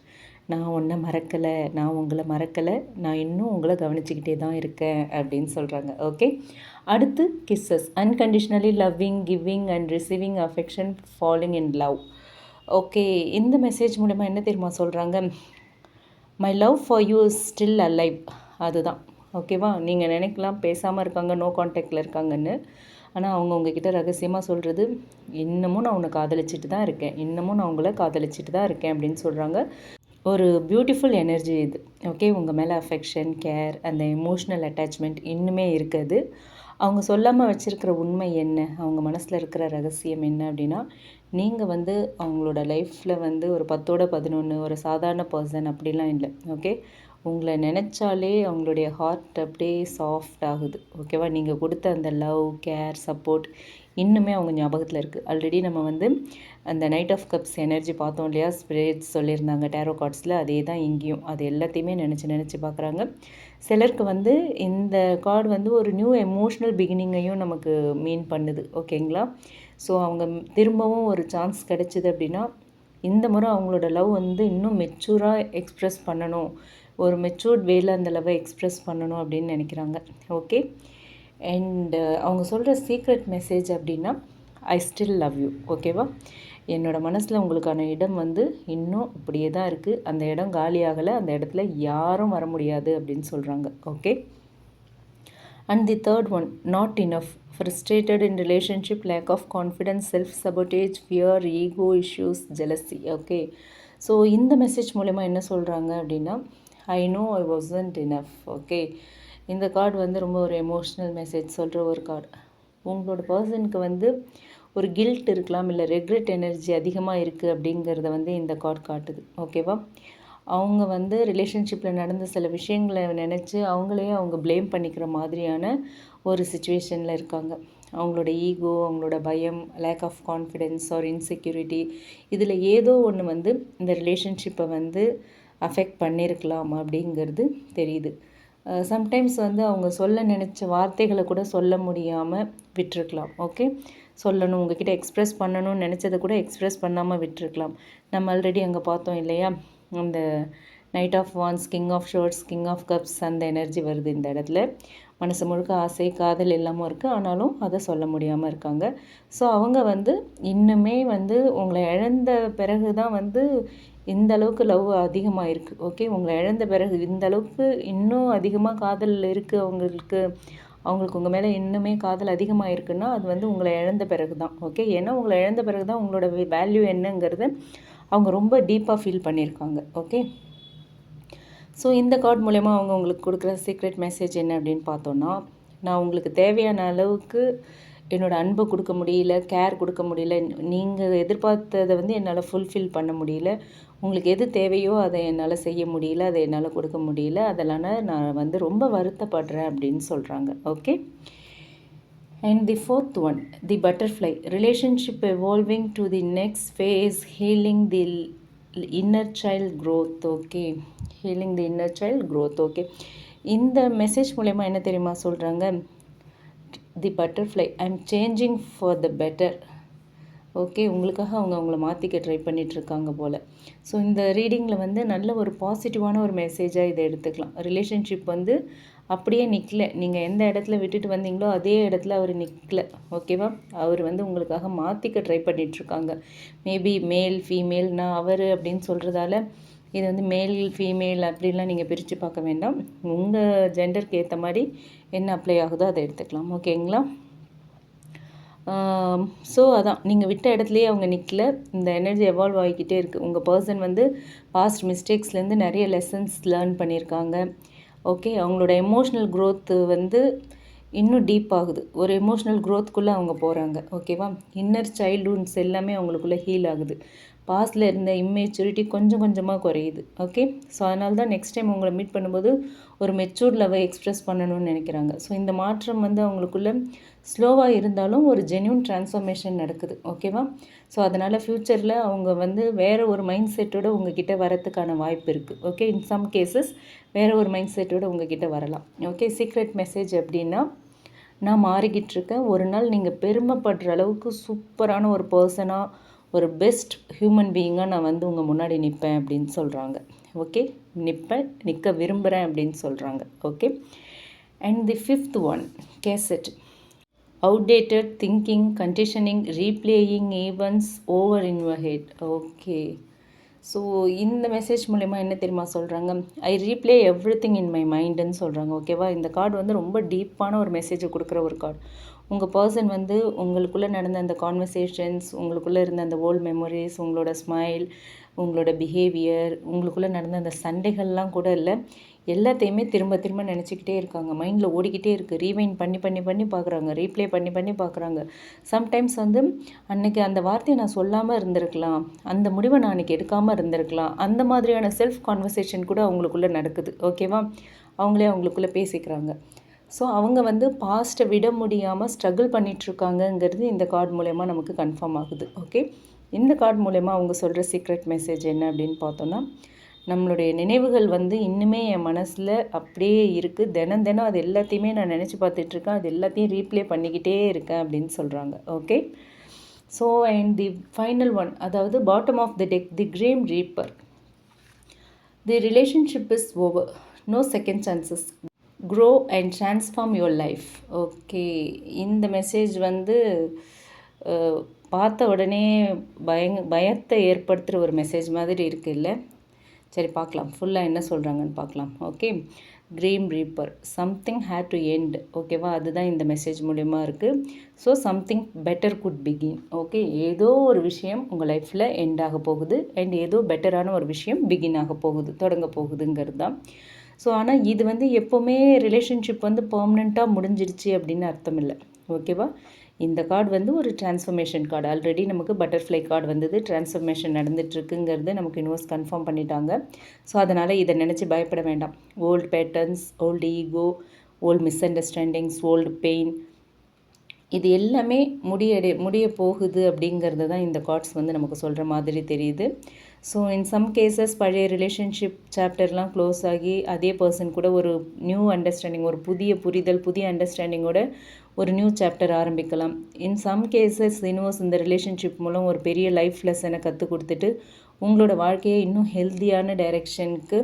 நான் உன்னை மறக்கலை, நான் உங்களை மறக்கலை, நான் இன்னும் உங்களை கவனிச்சுக்கிட்டே தான் இருக்கேன் அப்படின்னு சொல்கிறாங்க. ஓகே, அடுத்து kisses. Unconditionally loving, giving and receiving affection, falling in love. Okay, இந்த மெசேஜ் மூலமா என்ன தெரியுமா சொல்கிறாங்க? My love for you is still alive. அதுதான். ஓகேவா? நீங்கள் நினைக்கலாம் பேசாமல் இருக்காங்க, நோ கான்டாக்டில் இருக்காங்கன்னு. ஆனால் அவங்க உங்ககிட்ட ரகசியமாக சொல்கிறது இன்னமும் நான் உன்னை காதலிச்சிட்டு தான் இருக்கேன், இன்னமும் நான் உங்களை காதலிச்சிட்டு தான் இருக்கேன் அப்படின்னு சொல்கிறாங்க. ஒரு பியூட்டிஃபுல் எனர்ஜி இது. ஓகே, உங்கள் மேலே அஃபெக்ஷன், கேர், அந்த எமோஷ்னல் அட்டாச்மெண்ட் இன்னுமே இருக்குது. அவங்க சொல்லாமல் வச்சுருக்கிற உண்மை என்ன, அவங்க மனசில் இருக்கிற ரகசியம் என்ன அப்படின்னா, நீங்கள் வந்து அவங்களோட லைஃப்பில் வந்து ஒரு 10ஓட 11 ஒரு சாதாரண பர்சன் அப்படிலாம் இல்லை. ஓகே, உங்களை நினச்சாலே அவங்களுடைய ஹார்ட் அப்படியே சாஃப்ட் ஆகுது. ஓகேவா, நீங்கள் கொடுத்த அந்த லவ், கேர், சப்போர்ட் இன்னுமே அவங்க ஞாபகத்தில் இருக்குது. ஆல்ரெடி நம்ம வந்து அந்த நைட் ஆஃப் கப்ஸ் எனர்ஜி பார்த்தோம் இல்லையா, ஸ்பிரிட்ஸ் சொல்லியிருந்தாங்க டேரோ கார்ட்ஸில், அதே தான் இங்கேயும். அது எல்லாத்தையுமே நினச்சி பார்க்குறாங்க. சிலருக்கு வந்து இந்த கார்டு வந்து ஒரு நியூ எமோஷ்னல் பிகினிங்கையும் நமக்கு மீன் பண்ணுது. ஓகேங்களா, ஸோ அவங்க திரும்பவும் ஒரு சான்ஸ் கிடைச்சிது அப்படின்னா, இந்த முறை அவங்களோட லவ் வந்து இன்னும் மெச்சூராக எக்ஸ்ப்ரெஸ் பண்ணணும், ஒரு மெச்சூர்ட் வேல அந்த லவ்வை எக்ஸ்ப்ரெஸ் பண்ணணும் அப்படின்னு நினைக்கிறாங்க. ஓகே, அண்டு அவங்க சொல்கிற சீக்ரெட் மெசேஜ் அப்படின்னா, ஐ ஸ்டில் லவ் யூ. ஓகேவா, என்னோடய மனசில் உங்களுக்கான இடம் வந்து இன்னும் அப்படியே தான் இருக்குது. அந்த இடம் காலியாகலை, அந்த இடத்துல யாரும் வர முடியாது அப்படின்னு சொல்கிறாங்க. Okay, and the third one, not enough, frustrated in relationship, lack of confidence, self sabotage, fear, ego issues, jealousy. Okay, so இந்த மெசேஜ் மூலமா என்ன சொல்கிறாங்க அப்படின்னா, I know I wasn't enough. Okay, இந்த கார்டு வந்து ரொம்ப ஒரு எமோஷ்னல் மெசேஜ் சொல்கிற ஒரு கார்டு. உங்களோட பர்சனுக்கு வந்து ஒரு கில்ட் இருக்கலாம், இல்லை ரெக்ரெட் எனர்ஜி அதிகமாக இருக்குது அப்படிங்கிறத வந்து இந்த கார்டு காட்டுது. ஓகேவா, அவங்க வந்து ரிலேஷன்ஷிப்பில் நடந்த சில விஷயங்களை நினச்சி அவங்களே அவங்க ப்ளேம் பண்ணிக்கிற மாதிரியான ஒரு சுச்சுவேஷனில் இருக்காங்க. அவங்களோட ஈகோ, அவங்களோட பயம், lack of confidence or insecurity, இதில் ஏதோ ஒன்று வந்து இந்த ரிலேஷன்ஷிப்பை வந்து அஃபெக்ட் பண்ணியிருக்கலாம் அப்படிங்கிறது தெரியுது. சம்டைம்ஸ் வந்து அவங்க சொல்ல நினச்ச வார்த்தைகளை கூட சொல்ல முடியாமல் விட்டுருக்கலாம். ஓகே, சொல்லணும், உங்ககிட்ட எக்ஸ்ப்ரெஸ் பண்ணணும்னு நினச்சதை கூட எக்ஸ்ப்ரெஸ் பண்ணாமல் விட்டுருக்கலாம். நம்ம ஆல்ரெடி அங்கே பார்த்தோம் இல்லையா, அந்த knight of wands, king of swords, king of cups, அந்த எனர்ஜி வருது இந்த இடத்துல. மனசு முழுக்க ஆசை, காதல் எல்லாமும் இருக்குது, ஆனாலும் அதை சொல்ல முடியாமல் இருக்காங்க. ஸோ அவங்க வந்து இன்னுமே வந்து உங்களை இழந்த பிறகு தான் வந்து இந்த அளவுக்கு லவ் அதிகமாக இருக்குது. ஓகே, உங்களை இழந்த பிறகு இந்த அளவுக்கு இன்னும் அதிகமாக காதல் இருக்குது அவங்களுக்கு. அவங்களுக்கு உங்கள் மேலே இன்னுமே காதல் அதிகமாக இருக்குன்னா அது வந்து உங்களை இழந்த பிறகு தான். ஓகே, ஏன்னா உங்களை இழந்த பிறகு தான் உங்களோட வேல்யூ என்னங்கிறத அவங்க ரொம்ப டீப்பாக ஃபீல் பண்ணியிருக்காங்க. ஓகே, ஸோ இந்த கார்டு மூலமா அவங்க உங்களுக்கு கொடுக்குற சீக்ரெட் மெசேஜ் என்ன அப்படின்னு பார்த்தோன்னா, நான் உங்களுக்கு தேவையான அளவுக்கு என்னோடய அன்பை கொடுக்க முடியல, கேர் கொடுக்க முடியல, நீங்கள் எதிர்பார்த்ததை வந்து என்னால் ஃபுல்ஃபில் பண்ண முடியல, உங்களுக்கு எது தேவையோ அதை என்னால் செய்ய முடியல, அதை என்னால் கொடுக்க முடியல, அதெல்லாம் நான் வந்து ரொம்ப வருத்தப்படுறேன் அப்படின்னு சொல்கிறாங்க. Okay, and the fourth one, the butterfly, relationship evolving to the next phase, healing the inner child growth. Okay, healing the inner child growth. Okay, இந்த மெசேஜ் மூலமா என்ன தெரியுமா சொல்கிறாங்க, தி butterfly, I am changing for the better. Okay, உங்களுக்காக அவங்க அவங்கள மாற்றிக்க try பண்ணிகிட்ருக்காங்க போல். ஸோ இந்த ரீடிங்கில் வந்து நல்ல ஒரு பாசிட்டிவான ஒரு மெசேஜாக இதை எடுத்துக்கலாம். ரிலேஷன்ஷிப் வந்து அப்படியே நிற்கல, நீங்கள் எந்த இடத்துல விட்டுட்டு வந்தீங்களோ அதே இடத்துல அவர் நிற்கல. ஓகேவா, அவர் வந்து உங்களுக்காக மாற்றிக்க ட்ரை பண்ணிகிட்ருக்காங்க. மேபி மேல் ஃபீமேல், நான் அவர் அப்படின்னு சொல்கிறதால இது வந்து மேல் ஃபீமேல் அப்படின்லாம் நீங்கள் பிரித்து பார்க்க வேண்டாம். உங்கள் ஜெண்டருக்கு ஏற்ற மாதிரி என்ன அப்ளை ஆகுதோ அதை எடுத்துக்கலாம். ஓகேங்களா, ஸோ அதான், நீங்கள் விட்ட இடத்துலையே அவங்க நிற்கல, இந்த எனர்ஜி எவால்வ் ஆகிக்கிட்டே இருக்குது. உங்கள் பர்சன் வந்து பாஸ்ட் மிஸ்டேக்ஸ்லேருந்து நிறைய லெசன்ஸ் லேர்ன் பண்ணியிருக்காங்க. ஓகே, அவங்களோட எமோஷ்னல் க்ரோத்து வந்து இன்னும் டீப் ஆகுது. ஒரு எமோஷ்னல் க்ரோத்துக்குள்ளே அவங்க போகிறாங்க. ஓகேவா, இன்னர் சைல்ட்ஹுட்ஸ் எல்லாமே அவங்களுக்குள்ளே ஹீல் ஆகுது. பாஸ்டில் இருந்த இம்மெச்சூரிட்டி கொஞ்சம் கொஞ்சமாக குறையுது. ஓகே, ஸோ அதனால தான் நெக்ஸ்ட் டைம் உங்களை மீட் பண்ணும்போது ஒரு மெச்சூர்ட் லவ்வை எக்ஸ்ப்ரெஸ் பண்ணணும்னு நினைக்கிறாங்க. ஸோ இந்த மாற்றம் வந்து அவங்களுக்குள்ள ஸ்லோவாக இருந்தாலும் ஒரு ஜென்யூன் ட்ரான்ஸ்ஃபர்மேஷன் நடக்குது. ஓகேவா, ஸோ அதனால் ஃப்யூச்சரில் அவங்க வந்து வேறு ஒரு மைண்ட் செட்டோடு உங்ககிட்ட வரத்துக்கான வாய்ப்பு இருக்குது. ஓகே, இன் சம் கேசஸ் வேறு ஒரு மைண்ட் செட்டோடு உங்ககிட்ட வரலாம். ஓகே, சீக்ரெட் மெசேஜ் அப்படின்னா, நான் மாறிக்கிட்டு இருக்கேன், ஒரு நாள் நீங்கள் பெருமைப்படுற அளவுக்கு சூப்பரான ஒரு பர்சனாக, ஒரு பெஸ்ட் ஹியூமன் பீயிங்காக நான் வந்து உங்கள் முன்னாடி நிற்பேன் அப்படின்னு சொல்கிறாங்க. ஓகே, நிற்க விரும்புகிறேன் அப்படின்னு சொல்கிறாங்க. Okay, and the fifth one, cassette, outdated thinking, conditioning, replaying events over in your head. Okay, so இந்த மெசேஜ் மூலமா என்ன தெரியுமா சொல்கிறாங்க, I replay everything in my மைண்டுன்னு சொல்கிறாங்க. ஓகேவா, இந்த கார்டு வந்து ரொம்ப டீப்பான ஒரு மெசேஜை கொடுக்குற ஒரு கார்டு. உங்கள் பர்சன் வந்து உங்களுக்குள்ளே நடந்த அந்த கான்வர்சேஷன்ஸ், உங்களுக்குள்ளே இருந்த அந்த ஓல்ட் மெமரிஸ், உங்களோட ஸ்மைல், உங்களோட பிஹேவியர், உங்களுக்குள்ளே நடந்த அந்த சண்டைகள்லாம் கூட இல்லை, எல்லாத்தையுமே திரும்ப திரும்ப நினச்சிக்கிட்டே இருக்காங்க. மைண்டில் ஓடிக்கிட்டே இருக்குது. ரீவைண்ட் பண்ணி பண்ணி பண்ணி பார்க்குறாங்க, ரீப்ளே பண்ணி பண்ணி பார்க்குறாங்க. சம்டைம்ஸ் வந்து அன்றைக்கி அந்த வார்த்தையை நான் சொல்லாமல் இருந்திருக்கலாம், அந்த முடிவை நான் அன்றைக்கி எடுக்காமல் இருந்திருக்கலாம், அந்த மாதிரியான செல்ஃப் கான்வர்சேஷன் கூட அவங்களுக்குள்ளே நடக்குது. ஓகேவா? அவங்களே அவங்களுக்குள்ளே பேசிக்கிறாங்க. ஸோ அவங்க வந்து பாஸ்ட்டை விட முடியாமல் ஸ்ட்ரகிள் பண்ணிகிட்ருக்காங்கங்கிறது இந்த கார்டு மூலயமா நமக்கு கன்ஃபார்ம் ஆகுது. ஓகே, இந்த கார்டு மூலயமா அவங்க சொல்கிற சீக்ரெட் மெசேஜ் என்ன அப்படின்னு பார்த்தோன்னா, நம்மளுடைய நினைவுகள் வந்து இன்னுமே என் மனசில் அப்படியே இருக்குது, தினம் தினம் அது எல்லாத்தையுமே நான் நினச்சி பார்த்துட்ருக்கேன், அது எல்லாத்தையும் ரீப்ளே பண்ணிக்கிட்டே இருக்கேன் அப்படின்னு சொல்கிறாங்க. Okay, so and the final one, அதாவது bottom of the deck, the grim reaper. The relationship is over, no second chances, grow and transform your life. Okay, இந்த மெசேஜ் வந்து பார்த்த உடனே பயத்தை ஏற்படுத்துகிற ஒரு மெசேஜ் மாதிரி இருக்குது இல்லை? சரி, பார்க்கலாம் ஃபுல்லாக என்ன சொல்கிறாங்கன்னு பார்க்கலாம். Okay, dream reaper, something had to end. ஓகேவா? அதுதான் இந்த மெசேஜ் மூலிமா இருக்குது. So something better could begin. Okay, ஏதோ ஒரு விஷயம் உங்கள் லைஃப்பில் எண்ட் ஆக போகுது, அண்ட் ஏதோ பெட்டரான ஒரு விஷயம் பிகின் ஆக போகுது, தொடங்க போகுதுங்கிறது தான். ஸோ ஆனால் இது வந்து எப்போவுமே ரிலேஷன்ஷிப் வந்து பர்மனெண்ட்டாக முடிஞ்சிருச்சு அப்படின்னு அர்த்தம் இல்லை. ஓகேவா? இந்த கார்டு வந்து ஒரு டிரான்ஸ்ஃபர்மேஷன் கார்டு. ஆல்ரெடி நமக்கு பட்டர்ஃப்ளை கார்டு வந்தது, டிரான்ஸ்ஃபர்மேஷன் நடந்துகிட்ருக்குங்கிறது நமக்கு யூனிவர்ஸ் கன்ஃபார்ம் பண்ணிட்டாங்க. ஸோ அதனால் இதை நினச்சி பயப்பட வேண்டாம். Old patterns, old ego, old misunderstandings, old pain, இது எல்லாமே முடிய போகுது அப்படிங்கிறது தான் இந்த கார்ட்ஸ் வந்து நமக்கு சொல்கிற மாதிரி தெரியுது. ஸோ இன் சம் கேசஸ் பழைய ரிலேஷன்ஷிப் சாப்டர்லாம் க்ளோஸ் ஆகி அதே பர்சன் கூட ஒரு நியூ அண்டர்ஸ்டாண்டிங், ஒரு புதிய புரிதல், புதிய அண்டர்ஸ்டாண்டிங்கோட ஒரு நியூ சாப்டர் ஆரம்பிக்கலாம். இன் சம் கேசஸ் யூனிவர்ஸ் இந்த ரிலேஷன்ஷிப் மூலம் ஒரு பெரிய லைஃப் லெசனை கற்றுக் கொடுத்துட்டு உங்களோட வாழ்க்கையை இன்னும் ஹெல்த்தியான டைரெக்ஷனுக்கு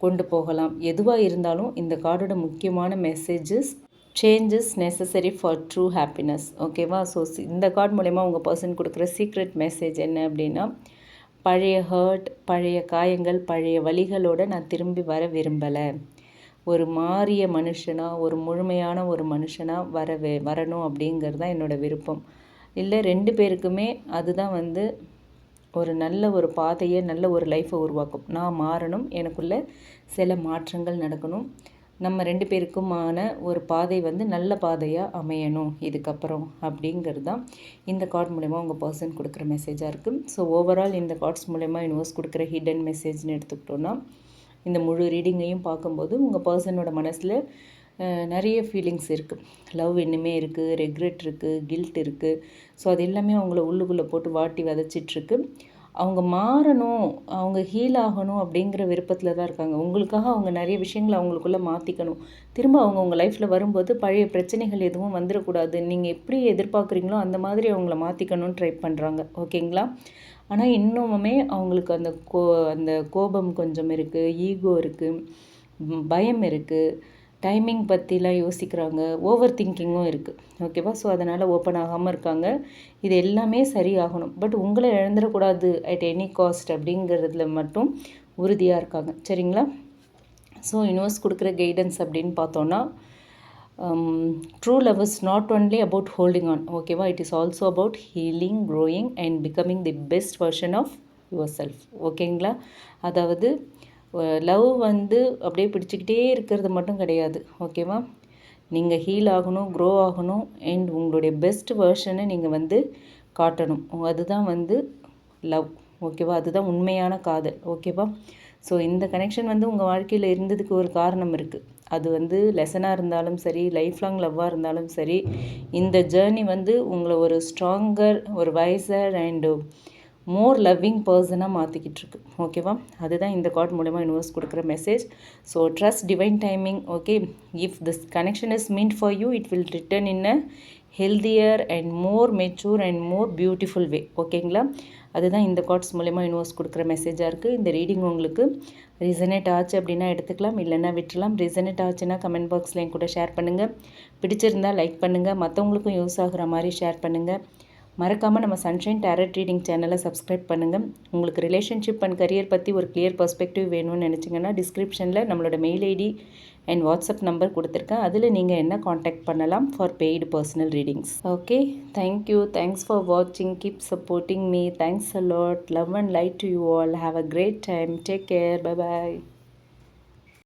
கொண்டு போகலாம். எதுவாக இருந்தாலும் இந்த கார்டோட முக்கியமான messages, changes necessary for true happiness. ஓகேவா? ஸோ இந்த கார்டு மூலமா உங்கள் பர்சன் கொடுக்குற சீக்ரெட் மெசேஜ் என்ன அப்படின்னா, பழைய ஹர்ட், பழைய காயங்கள், பழைய வலிகளோடு நான் திரும்பி வர விரும்பலை. ஒரு மாறிய மனுஷனாக, ஒரு முழுமையான ஒரு மனுஷனாக வரணும் அப்படிங்கிறது தான் என்னோடய விருப்பம். இல்லை, 2 பேருக்குமே அதுதான் வந்து ஒரு நல்ல ஒரு பாதையை, நல்ல ஒரு லைஃப்பை உருவாக்கும். நான் மாறணும், எனக்குள்ளே சில மாற்றங்கள் நடக்கணும், நம்ம 2 பேருக்குமான ஒரு பாதை வந்து நல்ல பாதையாக அமையணும் இதுக்கப்புறம் அப்படிங்கிறது தான் இந்த கார்டு மூலமா உங்கள் பர்சன் கொடுக்குற மெசேஜாக இருக்குது. ஸோ ஓவரால் இந்த கார்ட்ஸ் மூலமா யூனிவர்ஸ் கொடுக்குற ஹிடன் மெசேஜ்னு எடுத்துக்கிட்டோன்னா, இந்த முழு ரீடிங்கையும் பார்க்கும்போது உங்கள் பர்சனோட மனசில் நிறைய ஃபீலிங்ஸ் இருக்குது. லவ் இன்னுமே இருக்குது, ரெக்ரெட் இருக்குது, கில்ட் இருக்குது. ஸோ அது எல்லாமே அவங்கள உள்ளுக்குள்ளே போட்டு வாட்டி வதச்சிட்ருக்கு. அவங்க மாறணும், அவங்க ஹீல் ஆகணும் அப்படிங்கிற விருப்பத்தில் தான் இருக்காங்க. உங்களுக்காக அவங்க நிறைய விஷயங்களை அவங்களுக்குள்ளே மாற்றிக்கணும். திரும்ப அவங்க உங்கள் லைஃப்பில் வரும்போது பழைய பிரச்சனைகள் எதுவும் வந்துடக்கூடாது, நீங்கள் எப்படி எதிர்பார்க்குறீங்களோ அந்த மாதிரி அவங்கள மாற்றிக்கணும்னு ட்ரை பண்ணுறாங்க. ஓகேங்களா? ஆனால் இன்னுமுமே அவங்களுக்கு அந்த கோபம் கொஞ்சம் இருக்குது, ஈகோ இருக்குது, பயம் இருக்குது, டைமிங் பற்றிலாம் யோசிக்கிறாங்க, ஓவர் திங்கிங்கும் இருக்குது. ஓகேவா? ஸோ அதனால் ஓப்பன் ஆகாமல் இருக்காங்க. இது எல்லாமே சரியாகணும், பட் உங்களை இழந்துடக்கூடாது அட் எனி காஸ்ட் அப்படிங்கிறதுல மட்டும் உறுதியாக இருக்காங்க. சரிங்களா? ஸோ யூனிவர்ஸ் கொடுக்குற கைடன்ஸ் அப்படின்னு பார்த்தோன்னா, true love is not only about holding on. ஓகேவா? It is also about healing, growing and becoming the best version of yourself. ஓகேங்களா? அதாவது லவ் வந்து அப்படியே பிடிச்சிக்கிட்டே இருக்கிறது மட்டும் கிடையாது. ஓகேவா? நீங்கள் ஹீல் ஆகணும், க்ரோ ஆகணும், அண்ட் உங்களுடைய பெஸ்ட் வெர்ஷனை நீங்கள் வந்து காட்டணும். அதுதான் வந்து லவ். ஓகேவா? அதுதான் உண்மையான காதல். ஓகேவா? ஸோ இந்த கனெக்ஷன் வந்து உங்கள் வாழ்க்கையில் இருந்ததுக்கு ஒரு காரணம் இருக்குது. அது வந்து லெசனாக இருந்தாலும் சரி, லைஃப் லாங் லவ்வாக இருந்தாலும் சரி, இந்த ஜேர்னி வந்து உங்களை ஒரு ஸ்ட்ராங்கர், ஒரு வைசர் அண்டு மோர் லவ்விங் பர்சனாக மாற்றிக்கிட்டு இருக்கு. ஓகேவா? அதுதான் இந்த கார்டு மூலமா யூனிவர்ஸ் கொடுக்குற message. So trust divine timing. Okay, if this connection is meant for you, it will return in a healthier and more mature and more beautiful வே. ஓகேங்களா? அதுதான் இந்த கார்ட்ஸ் மூலமா யூனிவர்ஸ் கொடுக்குற மெசேஜாக இருக்குது. இந்த ரீடிங் உங்களுக்கு ரீசனேட் ஆச்சு அப்படின்னா எடுத்துக்கலாம், இல்லைன்னா விட்டுலாம். ரீசனேட் ஆச்சுன்னா கமெண்ட் பாக்ஸில் என் கூட ஷேர் பண்ணுங்கள். பிடிச்சிருந்தால் லைக் பண்ணுங்கள், மற்றவங்களுக்கும் யூஸ் ஆகுற மாதிரி ஷேர் பண்ணுங்கள். மறக்காமல் நம்ம சன்ஷைன் டேரட் ரீடிங் சேனலை சப்ஸ்கிரைப் பண்ணுங்கள். உங்களுக்கு ரிலேஷன்ஷிப் அண்ட் கரியர் பற்றி ஒரு கிளியர் பர்ஸ்பெக்டிவ் வேணும்னு நினச்சிங்கன்னா டிஸ்கிரிப்ஷனில் நம்மளோட mail ID and WhatsApp number கொடுத்துருக்கேன். அதில் நீங்கள் என்ன காண்டாக்ட் பண்ணலாம் for paid personal readings. Okay, thank you. Thanks for வாட்சிங். Keep supporting me. Thanks a lot. Love and light to you all. Have a great time. Take care. Bye bye.